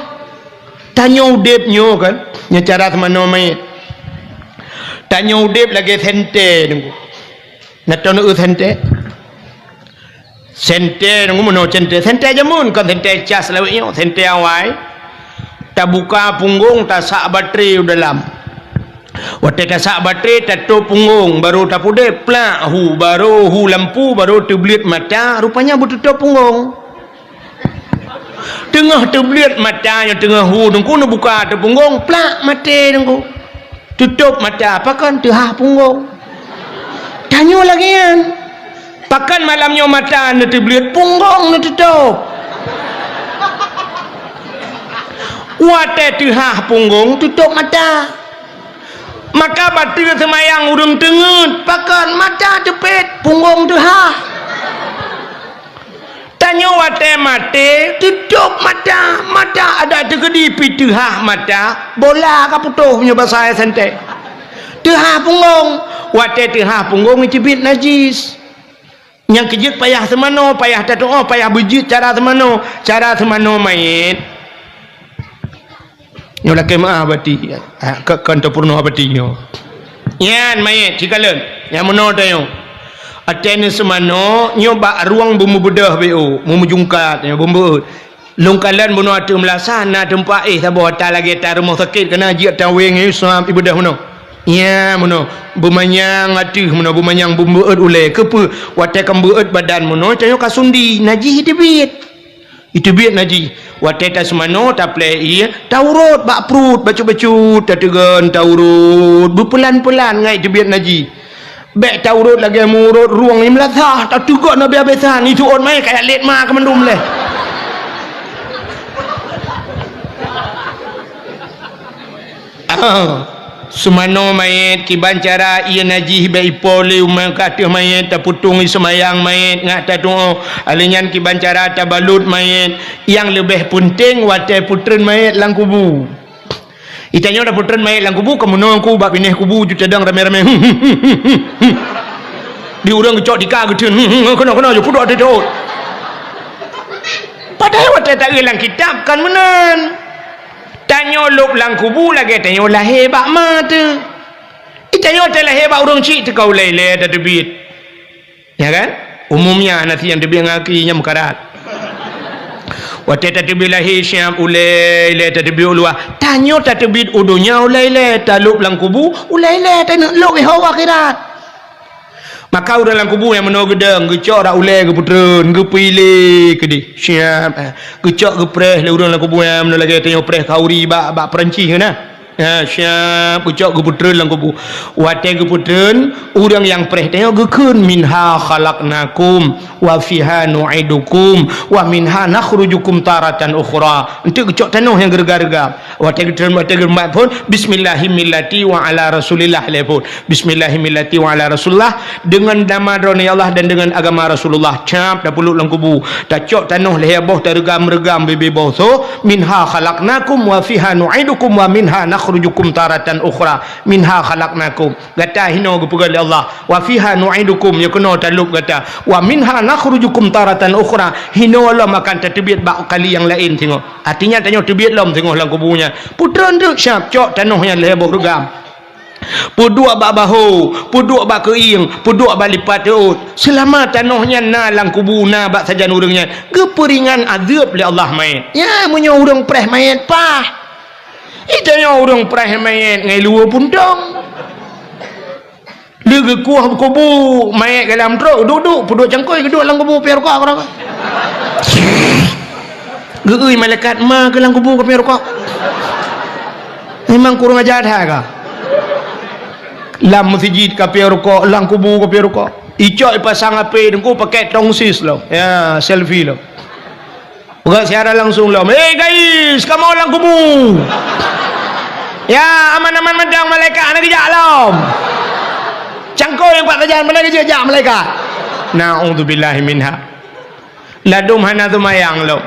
[SPEAKER 1] tanyo udip nyo kan nya cara semano mayat tanya udip lagi sente nunggu naton sente nunggu mono sente jamun kan sente cas lawinyo sente awai tak buka punggung tak sak bateri dalam waktu tak sak bateri tak tu punggung baru tak pude plak baru lampu baru terbelit mata rupanya betul punggung tengah terbelit matanya tengah nunggu nak buka tu punggung plak mati nunggu tutup mata pakan tehah punggung tanya lagi kan pakan malamnya mata nak terbelit punggung nak tutup wate tehah punggung tutup mata maka batu semayang urung tengut pakan mata cepet punggung tehah tanya wate mati tutup mata ada tergedi pitihah mata bola ka putuh punya bahasa santai tehah punggung wate tehah punggung cibit najis yang kejut payah semano payah tak doa payah bejut cara semano mayit nyo laki maaf bati kan purno bati nyo yan mayit cikalan yang meno tayo atene semano nyoba ruang bumbu bedah bo mumu jungkat bumbu longkalan bunuh atu melasana tempat sabo tak lagi tak rumah sakit kena jiat taweng isam ibadah mano Ya mono bumanyang atuh mono bumanyang bumbeut ule kepe wate kam beut badan mono cayo kasundi najih debit itu biat naji wate ta semano ta play iya taurut bak prut bacu-bacu ta tegen taurut berpelan-pelan ngai itu biat naji bek taurut lagi murut ruang ni melatah ta tugak nabi abesan itu on mai kayak let ma ke mendum leh Sumano mayit kibancara ia najih bai pole umang kata mayit taputung semayang mayit ngak tatu alinyan kibancara tabalut mayit yang lebih penting wate putren mayit lang kubu itanya dah putren mayit lang kubu kemuno ku bab pineh kubu ju tedang rame-rame di urang gecok dika gedeun kena jo pudok dedot padahal wate tak ilang kitab kan menan tanyo lop lang kubu lagi tanyo lahir bak ma tu tanyo te lahir bak urang cik tu kau lele ada debit ya kan umumnya nanti yang debit ngakinya mekarat wate ta debit lahir syam ulele ta debit ulwa tanyo ta debit udunya ulele ta lop lang kubu ulele ta lop ke hawa akhirat maka urang lang kubu yang meno gedeng gecok rak ule ke putreun ke pilih ke di siap gecok ke preh le urang lang kubu yang meno lagi tanyo preh kauri bak peranci ngana ya siap gecok ke putreun lang kubu wate ke putreun urang yang preh tanyo gekeun minha khalaqnakum wa fiha nu'idukum wa minha nakhrujukum taratan ukhra ente gecok tanoh yang gergar-gergar wate germat pun bismillahirrahmanirrahim wa ala rasulillah le pun bismillahirrahmanirrahim wa ala rasulillah dengan nama drone Allah dan dengan agama Rasulullah cap dah puluk lang kubu dah cok tanoh leher boh terregam-regam bebe boh so minha khalaqnakum wa fiha nu'idukum wa minha nakhrujukum taratan ukhra minha khalaqnakum gata hino gupugal Allah wa fiha nu'idukum ya kena taluk gata wa minha nakhrujukum taratan ukhra hino Allah makan tertebit bak kali yang lain tengok artinya tanya tertebit lom tengok lang kubunya putran tu syap cok tanoh yang leher boh regam puduk bak bahu puduk bak keing puduk bak lipat teut selama tanohnya na lang kubu na bak sajan urangnya keperingan azab oleh Allah mayit ya munyo urang preh mayit pah itanya urang preh mayit ngai luar pundang lege kuah kubu mayit dalam truk duduk puduk cangkoi kedua lang kubu piar kok orang geui malaikat ma ke lang kubu ke piar kok memang kurang ajar ha lam masjid kapi rokok lang kubu kapi rokok icok pasang api dengku pakai tongsis lo ya selfie lo bukan siaran langsung lo hey guys kamu lang kubu ya aman-aman mendang malaikat anak kejak lo cangkau yang pak tajan mana kejak malaikat na'udzubillahi minha ladum hana tumayang lo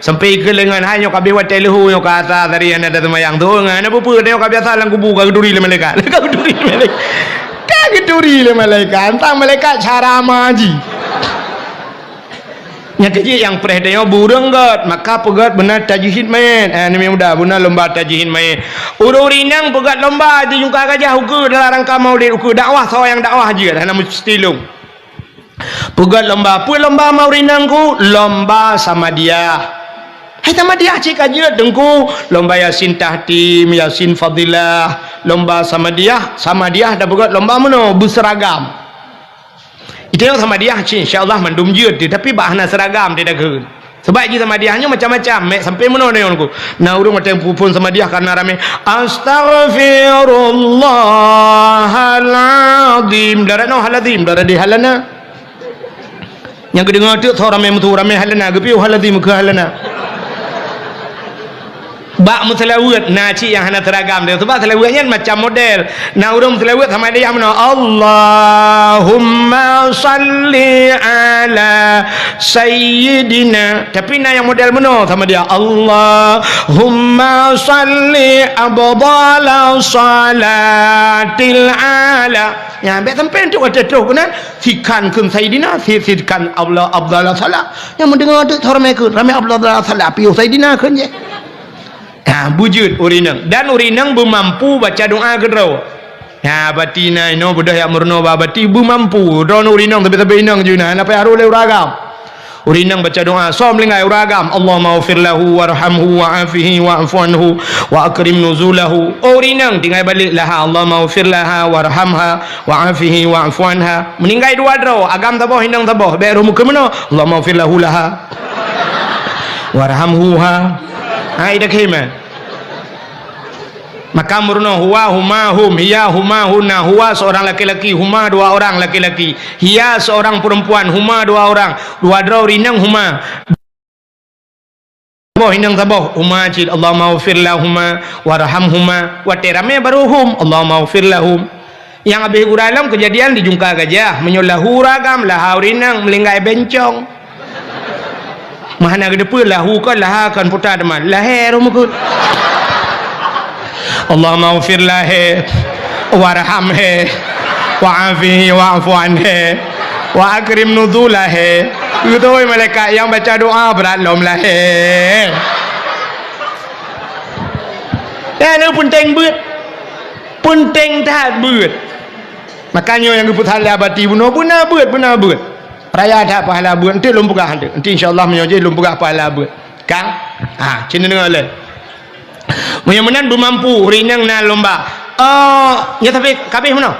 [SPEAKER 1] sampai ke lengan hanya kabe wate lehu yo kata dari anda ada mayang tu ngana pupu dia ka biasa lang kubu ka geduri le malaikat ka geduri le malaikat tang malaikat cara maji nya keji yang preh dia burung gat maka pegat benar tajhid main ni muda benar lomba tajhid main ururinang pegat lomba di jungka gajah uku dalam rangka maulid uku dakwah saw yang dakwah je hana mesti long pegat lomba apa lomba maurinang ku lomba sama dia hai sama dia cik aja dengku lomba yasin tahtim yasin fadilah lomba sama dia dah buat lomba mana berseragam itu yang sama dia cik insyaallah mandum je tapi bahana seragam tidak ke sebab je sama dia hanya macam-macam mek sampai mana ni aku nah urang macam pupun sama dia karena rame astaghfirullahaladzim darat no haladzim darat di halana yang kedengar tu rame mutu rame halana gepi haladzim ke halana bak mutlawat naci yang hana teragam dia sebab selawatnya macam model nah urang selawat sama dia mana Allahumma salli ala sayyidina tapi nah yang model mana sama dia Allahumma salli abdala salatil ala ya ambek sampai tu ada tu kena sikan kun sayyidina sikan Allah abdala salat yang mendengar tu ramai abdala salat piu sayyidina kun je bujud urinang dan urinang bermampu baca doa kedau ya batina ino budah yang murno babati bermampu don urinang tapi inang juna apa haru le uragam Urinang baca doa som lingai uragam Allahumma ufir lahu warhamhu wa'afihi wa'fu anhu wa akrim nuzulahu. Urinang tinggal balik laha Allahumma ufir laha warhamha wa'afihi wa'fu anha. Meninggai dua dro agam taboh hinang taboh beru muka mana Allahumma ufir lahu laha warhamhu ha. Ida kema maka murno huwa huma hum hiya huma hunna. Huwa seorang laki-laki, huma dua orang laki-laki, hiya seorang perempuan, huma dua orang. Dua draw rinang huma boh hinang taboh huma cid Allahumma ufir lahuma warhamhuma wa terame baru hum Allahumma ufir lahum. Yang habis uralam kejadian di jungka gajah menyolahu ragam lahau rinang melinggai bencong mahana gede pun lahu kan laha kan putar deman laher rumukut Allahumma ufir lahe warhamhe wa'afihi wa'fu anhe wa akrim nuzulahe. Itu malaikat yang baca doa berat lom lahe. Dan itu penting beut. Penting tak beut. Makanya yang keputusan abadi benar beut. Raya ada pahala beut. Nanti lom pegah nanti. Nanti insya-Allah menyoji lom pegah pahala beut. Kang? Cina dengar le. Mudah-mudahan bermampu rinang na lomba. Ya tapi kabeh mana?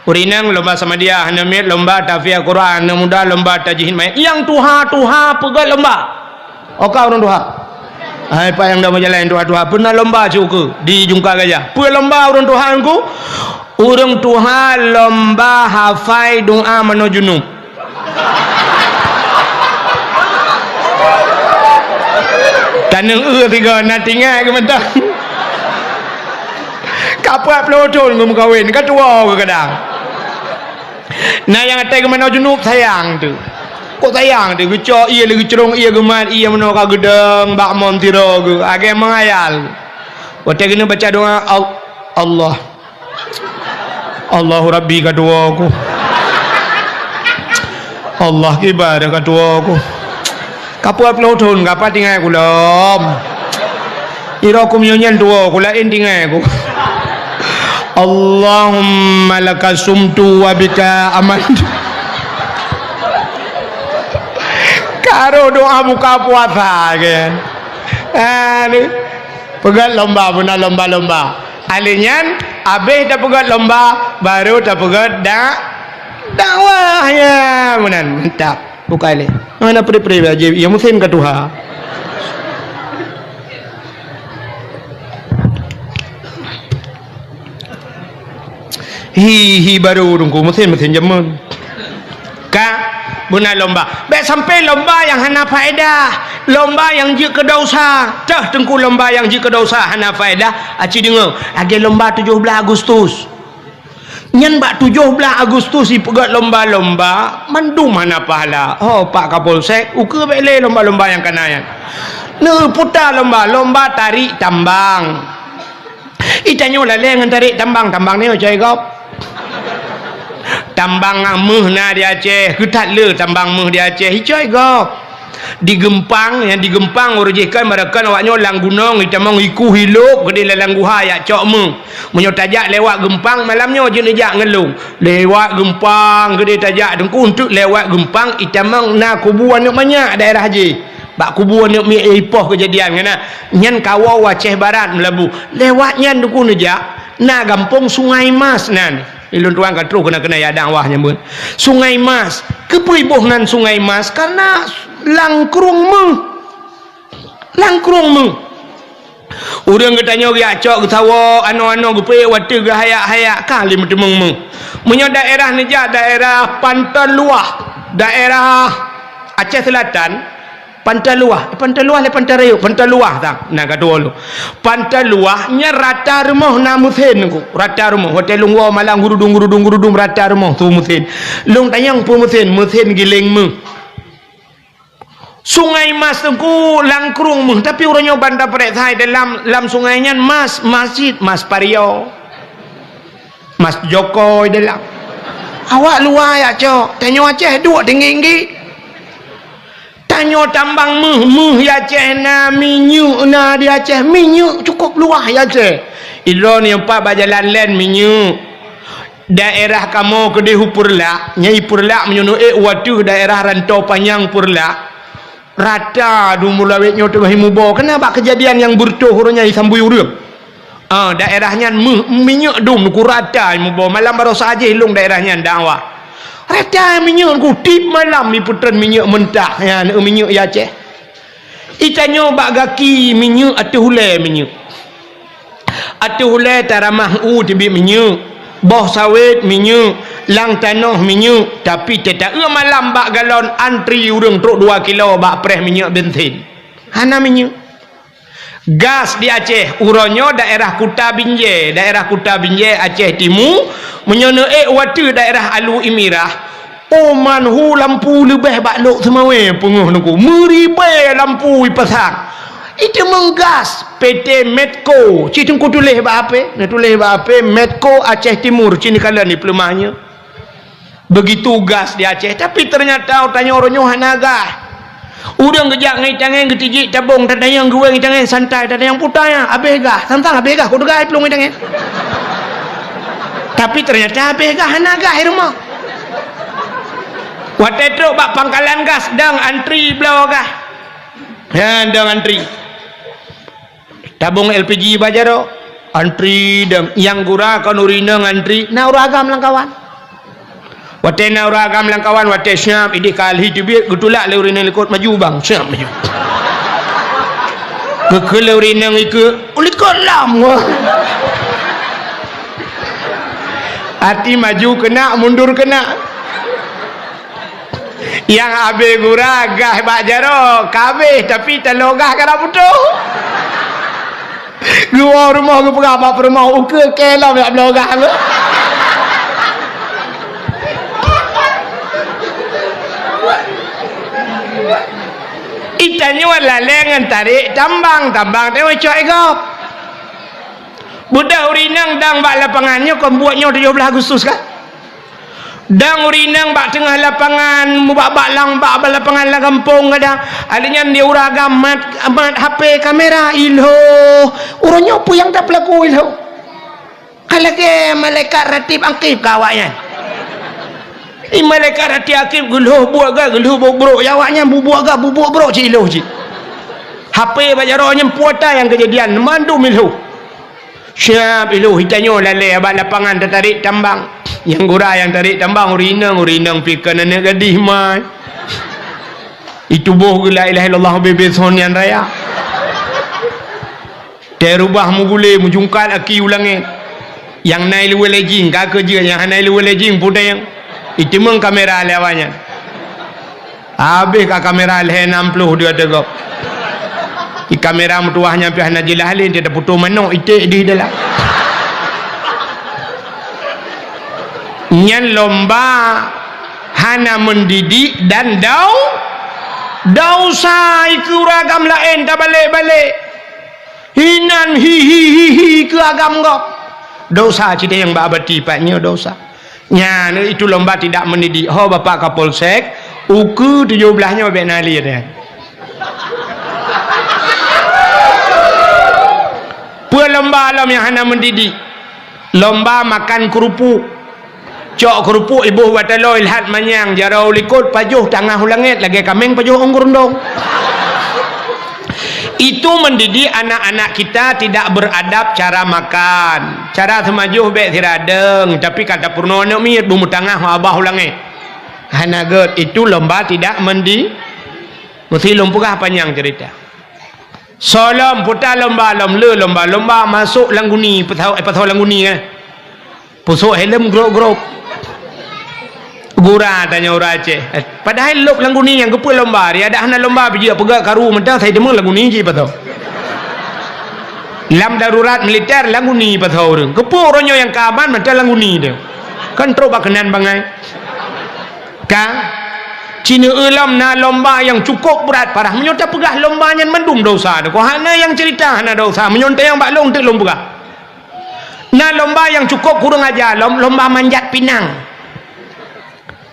[SPEAKER 1] Rinang lomba sama dia, hanamit lomba tafsir Quran, muda lomba tajwid mai. Yang tuha pegat lomba. Okau orang tuha. Hai pak yang dah berjalan tuha pernah lomba cukup di jungka gajah. Pe lomba orang tuha ku. Orang tuha lomba hafai doa manojunub. Tanang tiga nak tinggal ke mentah. Kapat pelotong ke kawin ke tua ke kadang. Nah yang atai ke mana junub sayang tu. Kok sayang tu kecok ia lagi cerong ia gemat ia mana ka gedeng bak montiro ke age mengayal. Waktu kena baca doa Allah. Allahu Rabbi kedua aku. Allah kibar kedua aku. Kapuat pelotong kapat tinggal aku lom. Ira aku menyanyian dua aku lain tinggal aku. Allahumma laka sumtu wa bika amantu. Karo doa buka puasa kan. Pegat lomba benar lomba-lomba. Alinyan habis dah pegat lomba baru dah pegat dakwahnya benar mantap. Bukan le. Mana peri-peri aja yang muslim ke Tuhan. Hi baru tunggu muslim jamun. Ka benar lomba. Baik sampai lomba yang hana faedah, lomba yang je ke dosa. Dah tengku lomba yang je ke dosa hana faedah. Aci dengar, ada lomba 17 Agustus. Nyan bak 17 Agustus ipegat lomba-lomba mandu mana pahala. Oh Pak Kapolsek uke bele lomba-lomba yang kanayan. Ne putar lomba tarik tambang. Itanyo la lengan tarik tambang ni cai gop. Tambang meh na di Aceh, ketat le tambang meh di Aceh hicai gop. Di Gempang yang di Gempang urujikan mereka awaknya lang gunung itamang iku hiluk gede lang guha ya cok menyo tajak lewat Gempang malamnya je nejak ngelung lewat Gempang gede tajak dengku untuk lewat Gempang itamang na kubuan nak banyak daerah haji bak kubuan nak mi ipoh kejadian kena nyan kawau Aceh Barat melabu lewat nyan dengku nejak na gampung Sungai Mas nan ilun tuan kat terus kena ya dakwahnya bun Sungai Mas kepribohnan Sungai Mas karena langkrung meng urang katanya ya cok ketawa ano-ano gupe wate ge hayak-hayak kali mentemeng menyo daerah ni daerah Pantai Luah daerah Aceh Selatan Pantai Luah le Pantai Rayuk Pantai Luah tak nah kadua lu Pantai Luah nya rata rumah na musin ku rata rumah hotel lungwa malang gurudung rata rumah tu musin lung tanyang pu musin giling meng Sungai Mas tengku langkrung meh tapi orangnya bandar perek sai dalam sungainya masjid Mas Pario Mas Joko dalam awak luar ya cok tanya Aceh dua tinggi tanya tambang meh ya Aceh na minyak na di Aceh minyak cukup luah ya Aceh ilo ni empat bajalan land minyak daerah kamu ke dehu purla nyai purla menyunuh watu daerah rantau panjang purla rata dumulawet nyoto bahimu bawa kenapa kejadian yang bertuh huranya sambu urang daerahnya minyak dum ku rata mu bawa malam baru saja hilung daerahnya dakwah rata minyak ku tip malam ni putran minyak mentah ya minyak ya Aceh itanyo bak gaki minyak atuh hulai minyak atuh hulai taramah tibi minyak boh sawit minyak lang tanah minyak tapi tetap malam bak galon antri urang truk 2 kilo bak preh minyak bensin hana minyak gas di Aceh uronyo daerah Kuta Binjai Aceh Timur menyono watu daerah Alu Imirah manhu lampu lebih bak lok semawe penguh nuku meribai lampu pasang itu menggas PT Medco citung ku tulis apa Medco Aceh Timur cini kalian ni pelemahnya begitu gas di Aceh tapi ternyata tanya orangnya hanaga udang gejak ngai tangan getijik tabung tak ada yang gue ngai tangan santai tak ada yang putanya habis gah santang habis gah kudu gah pelung ngai tangan tapi ternyata habis gah hanaga di rumah waktu itu bak pangkalan gas dang antri belau gah ya dang antri tabung LPG bajaro antri dan yang gura kan urina ngantri na uragam lang kawan wate na uragam lang kawan wate syam idi kalhi tibit gutulak le urina likut maju bang syam maju ke urina ngike ulikot lam hati maju kena mundur kena yang abe gura gah bajaro kabeh tapi telogah kana putuh gua rumah gua berapa rumah uke kelam nak belogah apa itannya wala lengan tarik tambang tengok cok ekop budak urinang dang bak lapangannya kau buatnya 17 Agustus kan dang urinang bak tengah lapangan bak lang bak lapangan lah kampung kadang adanya dia uragam mat HP kamera ilho urangnya apa yang tak pelaku ilho kalau ke malaikat ratib angkib kawaknya malaikat ratib angkib geluh buat gak geluh bubuk jawabnya bubuk gak bubuk bro cik ilho cik HP bajaronya puata yang kejadian mandum ilho siap ilho hitanyo lalai abang lapangan tertarik tambang yang gura yang tarik tambang urinang pikan anak gadis mai itu boh la ilaha illallah bebe sonian raya terubah mugule mujungkat aki ulange yang naik luwe lejing kak kerja yang naik luwe lejing putih yang itu meng kamera lewanya habis ka kamera leh 60 dia tegak di kamera mutuahnya pihak najilah halin dia dah putus manok itik di dalam nyan lomba hana mendidik dan sai ke ragam lain tak balik hinan hi ke agam gop dosa cita yang babati patnya dosa nyan itu lomba tidak mendidik ho bapak Kapolsek uku 17-nya babek nali dia pua lomba alam yang hana mendidik lomba makan kerupuk cok kerupuk ibu watalo ilhat manyang jarau likut pajuh tangah hulangit lagi kameng pajuh onggurundong itu mendidik anak-anak kita tidak beradab cara makan cara semajuh bek siradeng tapi kata purnono miet bumbu tangah abah hulangit hanaget itu lomba tidak mesti lumpukah panjang cerita solom putar lomba lomba masuk langguni petau langguni kan pusuk helm grok gura tanya orang Aceh padahal lop langguni yang kepul lomba dia ada hana lomba pergi pegak karu mentah saya demang langguni je patau lam darurat militer langguni patau orang kepul orangnya yang kaban mentah langguni dia kan teruk kenan bangai kan Cina ulam na lomba yang cukup berat parah menyontai pegah lomba yang mendum dosa kau hana yang cerita hana dosa menyontai yang baklong tak lomba na lomba yang cukup kurang aja lomba manjat pinang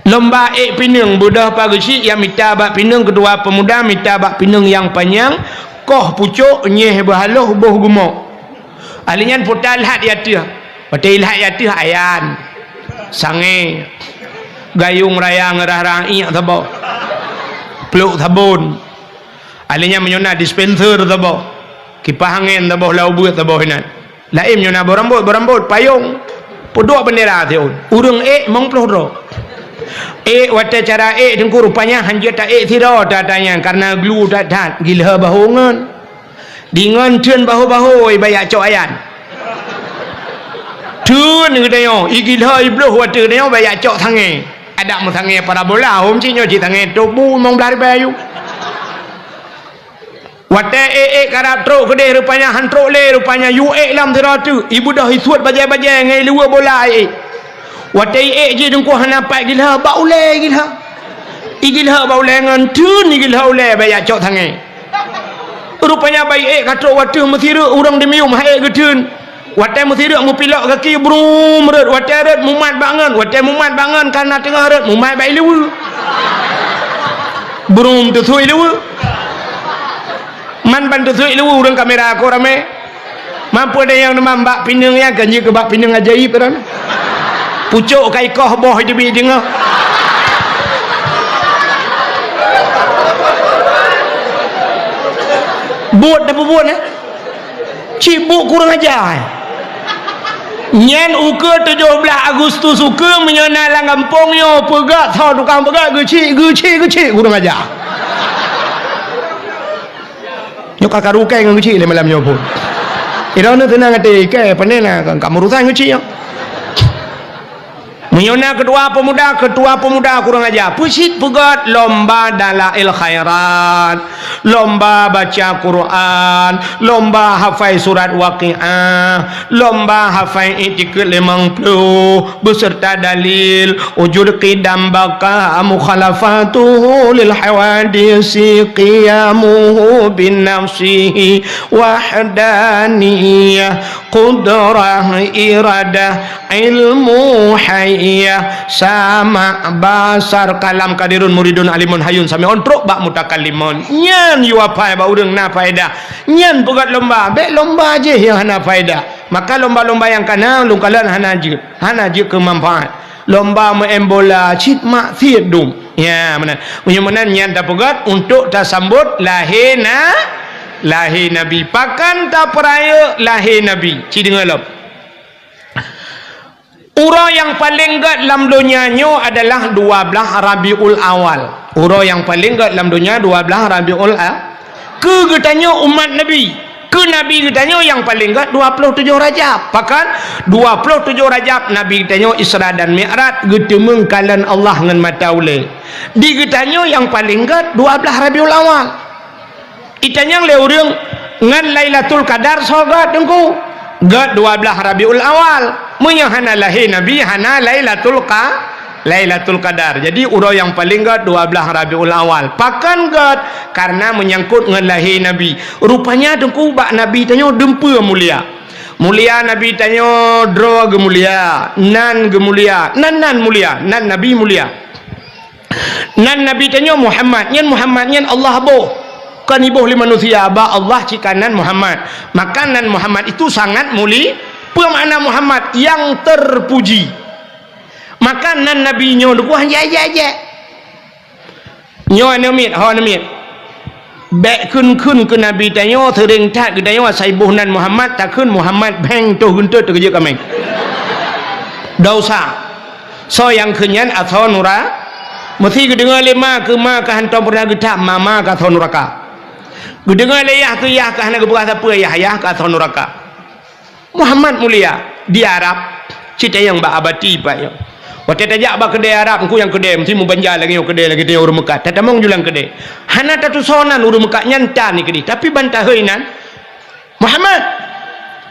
[SPEAKER 1] lomba pinang budak pagisi yang minta bak pinang kedua pemuda minta bak pinang yang panjang koh pucuk nyeh berhaluh boh gemuk alinya putal hat yatia patai ilhat yatia ayan sange gayung raya ngerah rai tabo peluk tabun alinya menyona dispenser tabo kipas angin tabo lau buat tabo hinan laim menyona berambut payung podok bendera tiun urang mong peloro wata cara dengku rupanya hanya tak tiro datanya karena glu dat gila bahungan dengan tuan bahu bayak cok ayan tuan katanya gila ibluh wata dia bayak cok tangi ada mu tangi parabola hom cinyo ci tangi tubuh mong belari bayu wata karap truk kedeh rupanya hantruk le rupanya yu lam tiro tu ibu dah isuat bajai-bajai ngai luar bola watai je dengku hanapai gila baule gila baule ngan tun gila ule bayak cok tangi rupanya baik kata watu mesira orang demium hai gedun watai mesira mu pilak kaki brum red watai red mumat bangan karena tengah red mumat baik lewu brum tu sui lewu man ban tu sui lewu orang kamera aku rame mampu ada yang nampak pinang yang ganji ke bak pinang ajaib kan pucuk kai koh boh debi dengar buat apa buat cibuk kurang ajar nyen uke 17 Agustus uke menyona lang kampung yo pegat thau tukang pegat geci kurang ajar nyok kakarukai ngan geci le malam nyo pun irana tenang ate ke panena kamu urusan geci yo menyona ketua pemuda kurang aja pusit pegat lomba dalail khairat lomba baca Quran lomba hafal surat waqiah lomba hafal itikad 50 beserta dalil wujud qidam baka mukhalafatuhu lil hawadisi qiyamuhu bin nafsihi wahdaniyah qudrah iradah ilmu iya sama basar kalam kadirun muridun alimun hayun sami ontrok bak mutakallimun nyan yu apa ba urang na faedah nyan pegat lomba be lomba je yang hana faedah maka lomba-lomba yang kana lungkalan hana je kemanfaat lomba main bola cit mak firdum ya mana nyan tak pegat untuk tasambut lahir nabi pakan tak peraya lahir nabi ci dengar Ura yang paling gat dalam dunia adalah 12 Rabiul Awal. Ura yang paling gat dalam dunia 12 Rabiul Awal. Ke getanya umat Nabi. Ke Nabi getanya yang paling gat 27 Rajab. Bahkan 27 Rajab Nabi getanya Isra dan Mi'raj getemu kalan Allah dengan mata ule. Di getanya yang paling gat 12 Rabiul Awal. Itanya le urang ngan Lailatul Qadar sogat dengku. Gat 12 Rabiul Awal. Munya hana lahir Nabi hana Lailatul Qadar. Jadi urau yang paling gat 12 Rabiul Awal. Pakan gat karena menyangkut dengan lahir Nabi. Rupanya dengku bak Nabi tanya dempa mulia. Mulia Nabi tanya dro ge mulia, nan ge mulia, nan mulia, nan Nabi mulia. Nan Nabi tanya Muhammad, nyan Allah boh. Kan ibuh li manusia ba Allah cikanan Muhammad. Makanan Muhammad itu sangat mulia. Apa makna Muhammad yang terpuji makanan Nabi nyo dukuh ya nyo anamit baik kun ke Nabi tanyo sering tak gedanya saibuh nan Muhammad takun Muhammad beng tu guntut tu kerja kami dosa so yang kenyan atau nura mesti gedengar lima ke ma ke hantam pernah getak mama ke atau nuraka gedengar leyah ke yah ke hana kebuah apa yah ke atau nuraka Muhammad mulia di Arab cerita yang bak abati pak yo waktu tajak bak kedai Arab aku yang kedai mesti mu banjar lagi kedai dia urang Mekah tatamong julang kedai hana tatu sonan urang Mekah nyantan ni kedai tapi bantah heuinan Muhammad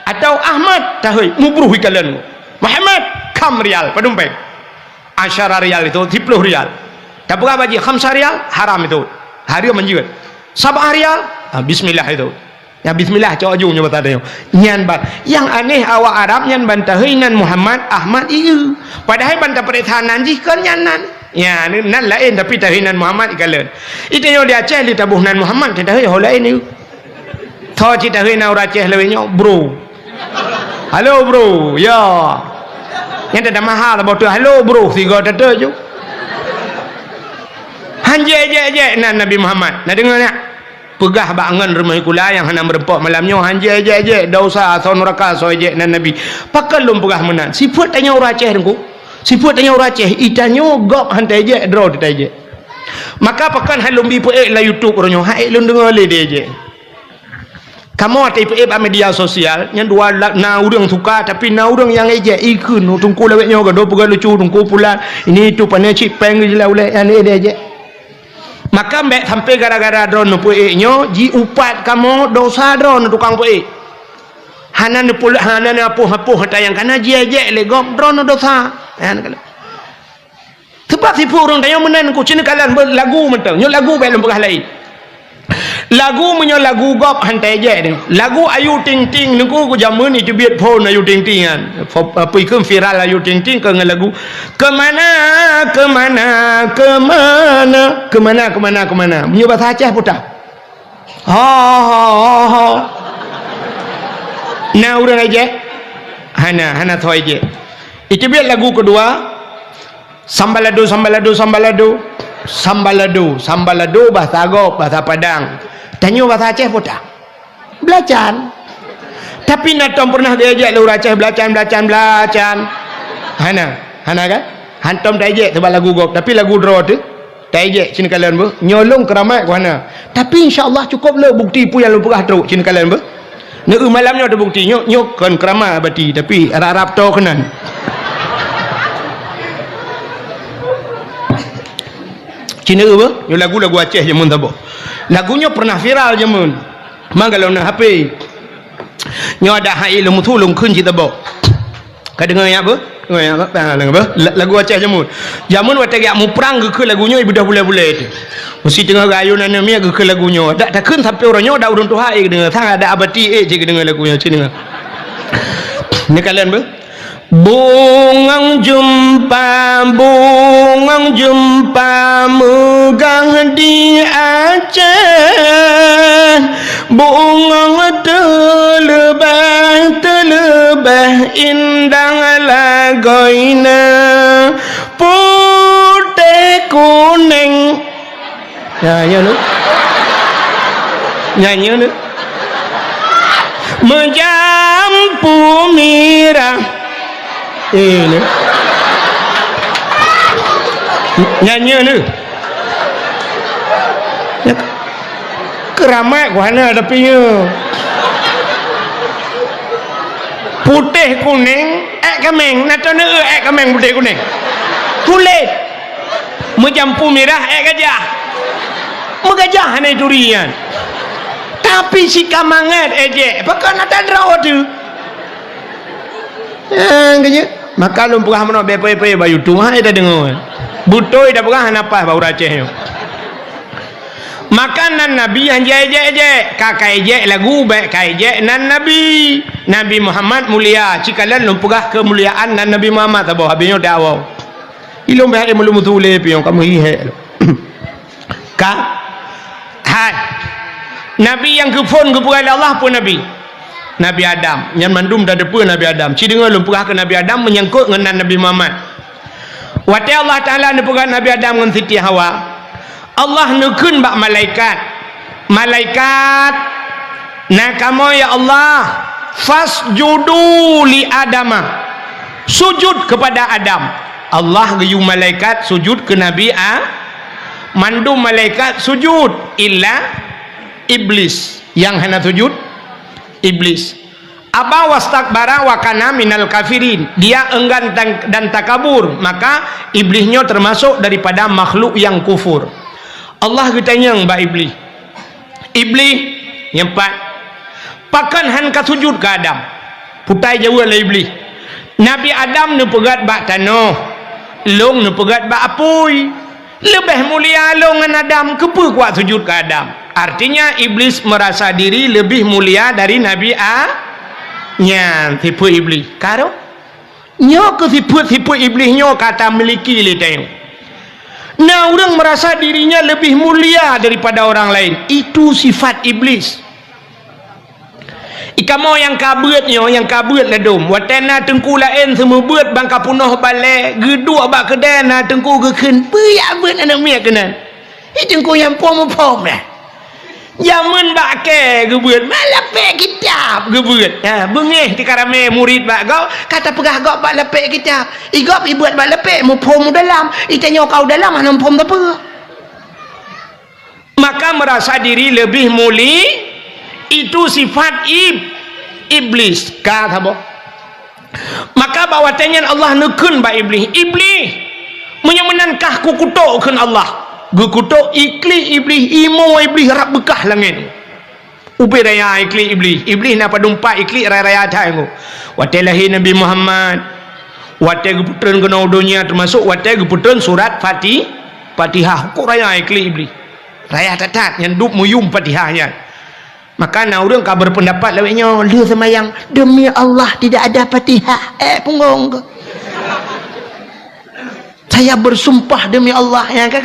[SPEAKER 1] atau Ahmad tahui mubruh ikalan Muhammad kam rial padumpeng 10 rial itu 10 rial tak berapa ji 5 rial haram itu hari menjut 7 rial bismillah itu ya bismillah cok ujung nyoba tadi nyan bat yang aneh awak Arab nyan bantah heuinan Muhammad Ahmad ieu padahal bantah peretahanan jikeun nyanan ya nan lain tapi tahinan Muhammad ikalan itu nyo di Aceh di tabuh nan Muhammad kita heu lain ieu tho cita heuina ura Aceh leuwih nyo bro halo bro ya Yang ada mahal bau tu halo bro tiga tata je. Hanje je nan Nabi Muhammad. Nak dengar tak? Pegah bangan rumah kula yang hendak merempak malamnya hanje je dosa son neraka so je nan Nabi. Pakal lum pegah menan. Sifat tanya orang Aceh dengku. Sifat tanya orang Aceh itanyo gop hantai je draw ditai je. Maka pakan halum bi pe la YouTube ronyo. Hai lun dengar le dia je. Kamu ada ipe media sosial yang dua na urang suka tapi na urang yang eje ikun tungku lewetnya ga do pegang lucu tungku pula ini itu pane cip peng je lah oleh yang dia je. Maka mbek sampai gara-gara drone nu pueknyo ji upat kamu dosa drone tukang puek. Hanan pula hanan apuh-apuh tayang kana ji eje le gom drone dosa. Han kala. Sebab sipu orang tayang menan ku cina kalan lagu mentang. Nyo lagu belum pegah lain. Lagu menyo lagu gop hantai je ni. Lagu Ayu Ting Ting niku ku jaman ni biat phone Ayu Ting Ting kan. Apa ikut viral Ayu Ting Ting ke lagu kemana menyo bahasa Aceh putar. Ha. Nah urang aja. Hana thoi je. Itu biat lagu kedua Sambalado bahasa Agop, bahasa Padang. Tanya bahasa Aceh pun tak. Belacan. Tapi nak tom pernah diajak lu Aceh belacan. Hana kan? Hantom diajak sebab lagu Gop, tapi lagu draw tu diajak cina kalian ber. Nyolong keramat ku hana. Tapi insya-Allah cukup le bukti pu yang lu pegah teruk cina kalian ber. Nak malamnya ada bukti nyok kan keramat abadi tapi Arab to kenan. Cina apa? Yo lagu-lagu Aceh jamun tabo. Lagunya pernah viral jamun. Mang kalau nak HP. Nyo ada hai lu mutulung kun ci tabo. Ka dengar ya apa? Dengar ya apa? Lagu Aceh jamun. Jamun wate ya mu perang ke lagunya ibu dah boleh-boleh tu. Mesti tengah gayunan ni ke lagunya. Tak kun sampai orangnya dah urun tu hai dengar. Sang ada abadi je dengar lagunya cina. Ni kalian ber? Bungang jumpa megang di Aceh bungang terlebah indah lagoina putih kuning nyanyi nu menjampu mirah ni nyanyi ni keramat ku hana tapinya putih kuning kemeng natone kemeng putih kuning kulit menjampu merah gajah megajah hana durian tapi si kamangat eje pakai nata draw tu kaya maka lu pegah mana bepe bayu tu ha ida dengar butoi dah pegah napa bau Aceh makanan Nabi yang je kakai je lagu baik kai je nan Nabi Muhammad mulia cikalan lu pegah kemuliaan nan Nabi Muhammad tabo habisnya dakwah ilmu baik ilmu tule pion kamu hihe ka hai Nabi yang kufun kepada Allah pun Nabi Adam yang mandum dah depan Nabi Adam ci dengar lumpah ke Nabi Adam menyangkut dengan Nabi Muhammad wate Allah Ta'ala nepugah Nabi Adam dengan Siti Hawa Allah nukun bak malaikat nakamo ya Allah fasjudu li Adama sujud kepada Adam Allah gayu malaikat sujud ke Nabi mandum malaikat sujud illa iblis yang hendak sujud iblis aba wastakbara wa kana minal kafirin dia enggan dan takabur maka iblisnya termasuk daripada makhluk yang kufur Allah ketanya mbak iblis yang empat pakan han ka sujud ke Adam putai jauh lah iblis Nabi Adam nu pegat bak tanah long nu pegat bak apui lebih mulia long dengan Adam kepa kuat sujud ke Adam artinya iblis merasa diri lebih mulia dari Nabi nya tipu iblis karo nyo ke tipu iblis nyo kata miliki le tengok nah orang merasa dirinya lebih mulia daripada orang lain itu sifat iblis Ikamo yang kabutnya yang kabut na dum watena tengku lain semua beut bang kapunoh balik geduk bak kedana tengku ke keun puya beut anak miak kena tengku yang pom-pom dah jamun bak ke gebeut malah pek kitab gebeut ha bengih ti karame murid bak gau kata pegah gau bak lepek kitab igop ibuat bak lepek mu pom dalam itanya kau dalam mana pom apa maka merasa diri lebih muli itu sifat iblis kata apa maka bawa tenyan Allah nekun ba iblis menyamenankah ku kutukkeun Allah gukutuk ikli iblis imo iblis rap bekah langit ubi raya ikli iblis napa dumpa ikli raya thaingu wate lahi Nabi Muhammad wate geputreun kana dunia termasuk wate geputreun surat Fatihah ku raya ikli iblis raya tatat yang dup muyum Fatihahnya. Maka na urang ka berpendapat laweknya dia semayang demi Allah tidak ada Fatihah punggung saya bersumpah demi Allah yang kan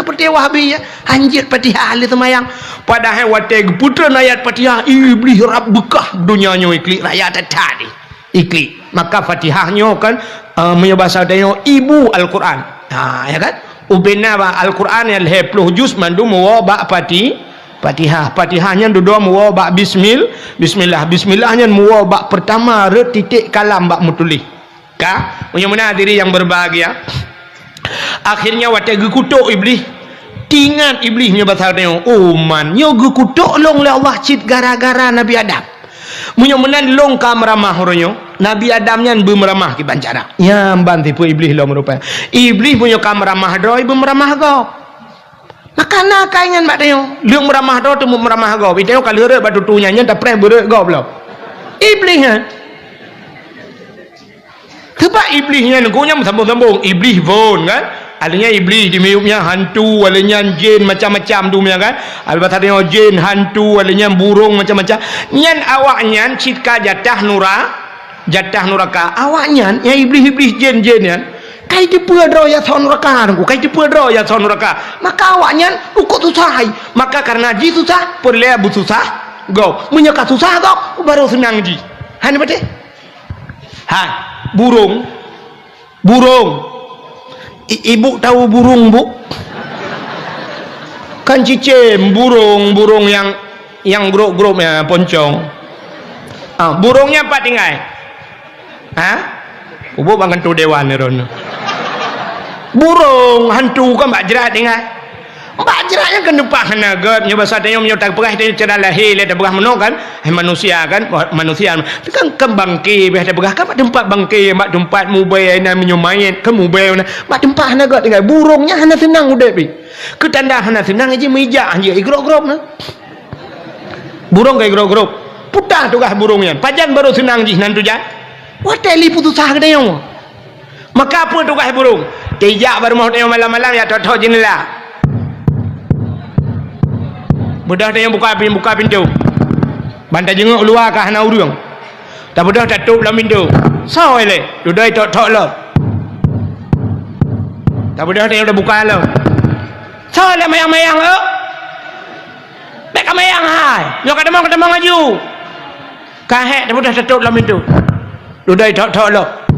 [SPEAKER 1] seperti Wahabi ya anjir Fatihah ahli semayang padahal wate putra ayat Fatihah iblis rab bekah dunianya ikli rakyat tadi ikli maka Fatihahnya kan menyebasa dia ibu Al-Quran ya kan ubena Al-Quran yang 20 juz mandu mawa ba Fatihahnya dua muwa bak bismillahnya muwa bak pertama re titik kalam bak mutulih ka punya diri yang berbahagia akhirnya wate gekutuk iblis tingat iblisnya pasal tengok man nyo gekutuk long le Allah cit gara-gara Nabi Adam punya long ka meramah ronyo Nabi Adamnya bemeramah ki bancara ya banti pu iblis lo merupa iblis punya ka meramah do ibu meramah go maka nak kaingan mak tengok leung meramah do temu meramah go biteo ka leureuh batu tunya nya tak pernah beureuh go belum iblisnya sebab iblisnya ngunya sambung-sambung iblis von kan adanya iblis di miupnya hantu adanya jin macam-macam tu kan albat ada jin hantu adanya burung macam-macam nyan awaknya citka jatah nuraka awaknya ya iblis jin ya kai dipeu dro ya son neraka ku kai dipeu dro ya son neraka maka awaknya ukut susah maka karena ji susah perle bu susah go menyeka susah go baru senang ji han bete burung ibu tahu burung bu kan cicim burung yang grup ya poncong burungnya apa tinggal ubu bangun tu dewan ron burung hantu kan mbak jerat tinggal mbak jeratnya kan depan hanagat nyoba satenya menyotak perah dia cara lahir dia berah menok kan manusia kan itu kan kembangki beh dia berah kan tempat bangki mak tempat mubai na menyumain ke mubai mak tempat hanagat tinggal burungnya hana senang udah pi ketanda hana senang aja meja aja igrok-grok na burung kayak igrok-grok putah tukah burungnya pajan baru senang ji nantu ja wateli putus sah kedayong maka apa tukah burung tejak baru mau tengok malam-malam ya tok jendela budak dia buka pintu bantai jenguk luar ke hana urang tak budak tak tutup dalam pintu sao ele dudai tok lo tak budak dia udah buka lo sao ele mayang-mayang lo bek mayang hai yo kata mau ngaju kahek tak budak tutup dalam pintu dudai tok lo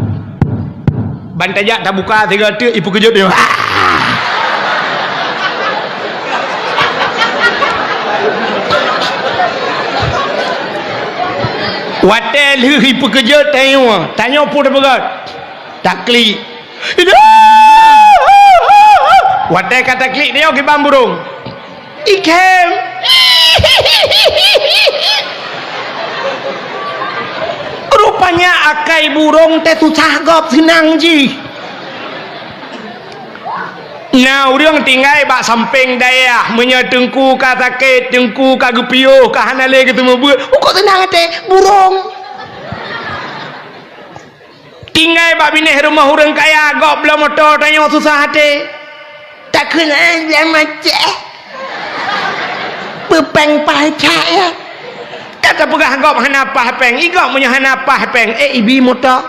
[SPEAKER 1] bantai jak tak buka tiga tu ibu kejut dia watel hi pekerja tanya pun dah berat tak klik watel kata klik dia ke bang burung ikem rupanya akai burung teh susah gop senang ji nah urang tinggal bak samping daya menyatengku ka sakit tengku ka gepiuh ka hanale ketemu buat kok senang teh burung tinggal bak bineh rumah urang kaya gok belum motor tanya susah hati tak kena dia macam pepeng pacak ya kata pegah gok hana pah peng igok punya hana pah peng ibi motor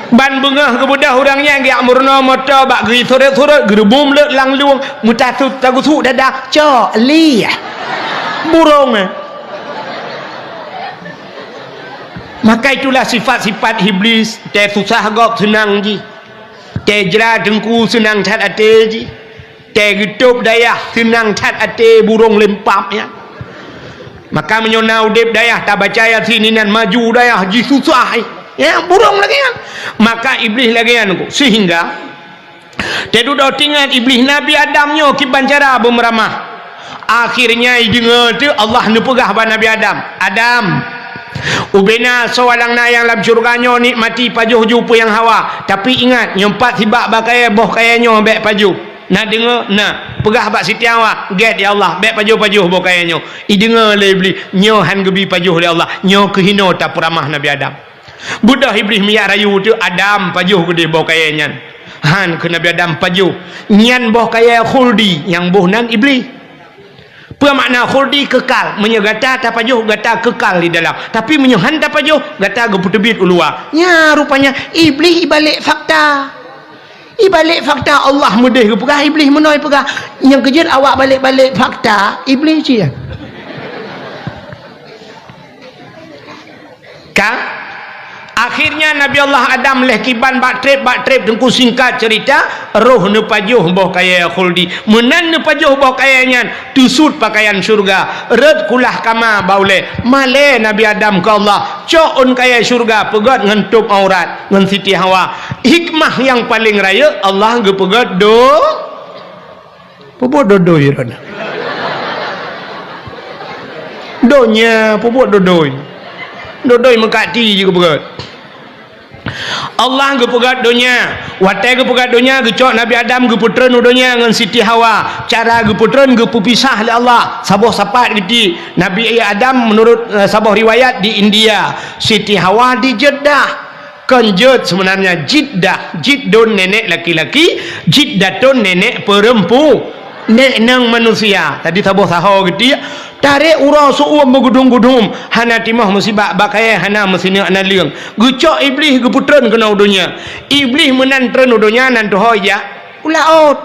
[SPEAKER 1] ban bengah ke budak orangnya ge amurna motor bak geri sore-sore gerbum le lang luang mutatut tagusu dadah cho li burung maka itulah sifat-sifat iblis te susah gok senang ji te jera dengku senang cat ate ji te getup dayah senang cat ate burung lempap ya maka menyonau dep dayah tak baca ayat sini nan maju dayah ji susah ya burung lagi kan maka iblis lagi kan sehingga tedu do tingat iblis Nabi Adamnya kiban cara bermeramah akhirnya dengar tu Allah nu pegah ba Nabi Adam ubena sewalang na yang dalam syurganya nikmati pajuh jupu yang Hawa tapi ingat nyempat hibak bakai boh kayanya bek pajuh nak dengar nak pegah bak Siti Hawa get ya Allah bek pajuh-pajuh boh kayanya i dengar le iblis nyo han gebi pajuh le Allah nyo kehino tak peramah Nabi Adam budak iblis miyak rayu tu Adam pajuh gede boh kayanya han ke Nabi Adam pajuh nyan boh kaya khuldi yang boh nan iblis apa makna khuldi kekal menyegata tapajuh gata kekal di dalam tapi menyohan tapajuh gata geputebit ulua ya rupanya iblis ibalik fakta Allah mudah pegah iblis menoi pegah yang kejut awak balik-balik fakta iblis je kan akhirnya Nabi Allah Adam leh kiban bak trip dengku singkat cerita roh nu pajuh boh kaya khuldi menan nu pajuh boh kayanya tusut pakaian surga red kulah kama baule male Nabi Adam ke Allah coon kaya surga pegat ngentup aurat ngan Siti Hawa hikmah yang paling raya Allah ge pegat do pupuk dodoi rona donya pupuk dodoi mengkati juga pegat Allah gepegat dunia watai gepegat dunia gecok Nabi Adam geputren dunia dengan Siti Hawa cara geputren gepupisah oleh Allah saboh sapat gedi Nabi Adam menurut saboh riwayat di India Siti Hawa di Jeddah kenjut sebenarnya jiddun nenek laki-laki jiddatun nenek perempuan nek nang manusia tadi saboh saho gedi tarik urang suum begudung-gudung hana timah musibah bakaya hana mesini ana liang gucok iblis geputren kena dunia iblis menantren dunia nan tu hoya ulaut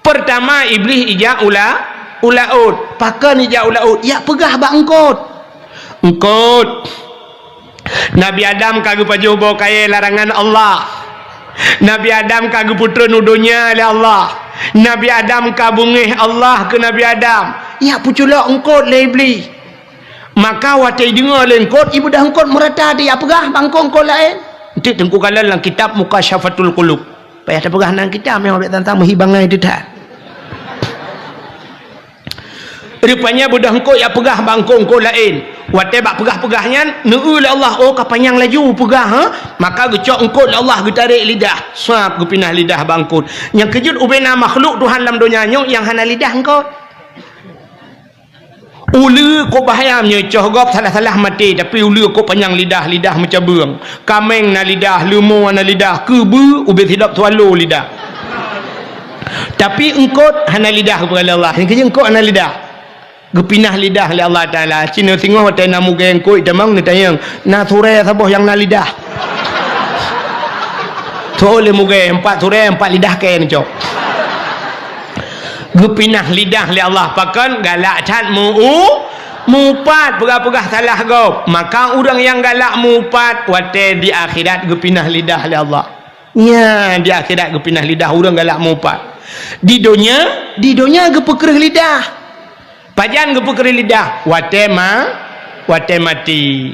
[SPEAKER 1] pertama iblis ija ulaut pakan ija ulaut ya pegah bak engkot Nabi Adam kagak pajuh bawa kaya larangan Allah Nabi Adam kagak putren dunia oleh Allah Nabi Adam kabungih Allah ke Nabi Adam ya puculak engkot le iblis maka watai dengar le engkot ibu dah engkot merata dia pegah bangkong engkot lain nanti tengku kalan dalam kitab Mukasyafatul Qulub payah ada pegah dalam kitab yang ambil tentang menghibangai dedak rupanya budak engkot ya pegah bangkong engkot lain watai bak pegah-pegahnya neu le Allah oh kapanyang laju pegah maka gecok engkot le Allah getarik lidah suap gepinah lidah bangkot yang kejut ubena makhluk Tuhan dalam dunia yang hana lidah engkot ulu ko bahayamnya cohgop salah-salah mati tapi ulu ko panjang lidah macam burung kameng na lidah lumo na lidah kebu ubet hidup tualu lidah tapi engkot hana lidah kepada Allah yang kerja engkot hana lidah gepinah lidah oleh Allah Ta'ala Cina tengok hotel namu geng koi tamang ni tayang na sore saboh yang na lidah tole muge 4 sore 4 lidah kain cok gepinah lidah oleh Allah pakan galak cat mupat pegah-pegah salah gop maka orang yang galak mupat wate di akhirat gepinah lidah oleh Allah ya di akhirat gepinah lidah orang galak mupat di dunia gepekerih lidah pajan gepekerih lidah wate mati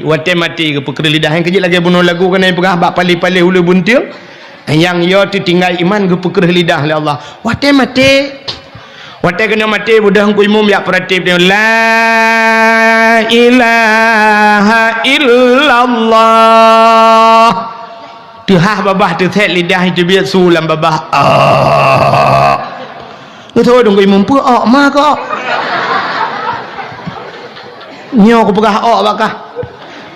[SPEAKER 1] gepekerih lidah yang kecil lagi bunuh lagu kena pegah bak pali-pali hulu buntil yang yo tinggal iman gepekerih lidah oleh Allah wate kena mati budak ku imum ya pratif dia la ilaha illallah tuhah babah tu set lidah itu biar sulam babah tu dong ku imum pu ma ko nyo ku pegah bakah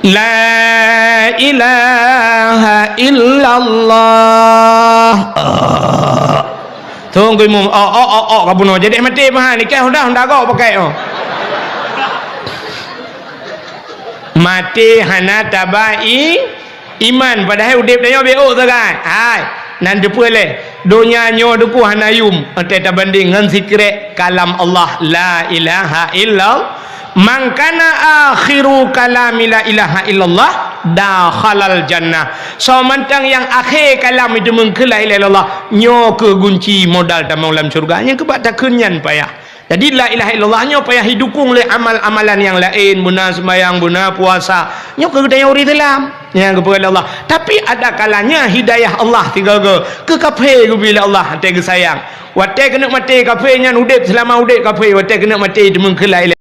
[SPEAKER 1] la ilaha illallah tunggu imum kabuno jadi mati mah nikah honda kau pakai mati hana tabai iman padahal udip dia beok sangat. Hai nan depa le dunia nyo duku hanayum ante banding dengan zikir kalam Allah la ilaha illallah. Man kana akhiru kalami la ilaha illallah dakhalal jannah. So mantang yang akhir kalam itu mengke la ilaha illallah nyo ke kunci modal dalam surga. Yang kebat tak kenyan payah. Jadi la ilaha illallah nyo payah didukung oleh amal-amalan yang lain, guna sembahyang, guna puasa. Nyo ke daya uri dalam yang kepada Allah. Tapi ada kalanya hidayah Allah tiga ke kafe bila Allah hati sayang. Watai kena mati kafe nya udip selama udip kafe watai kena mati itu mengke la ilaha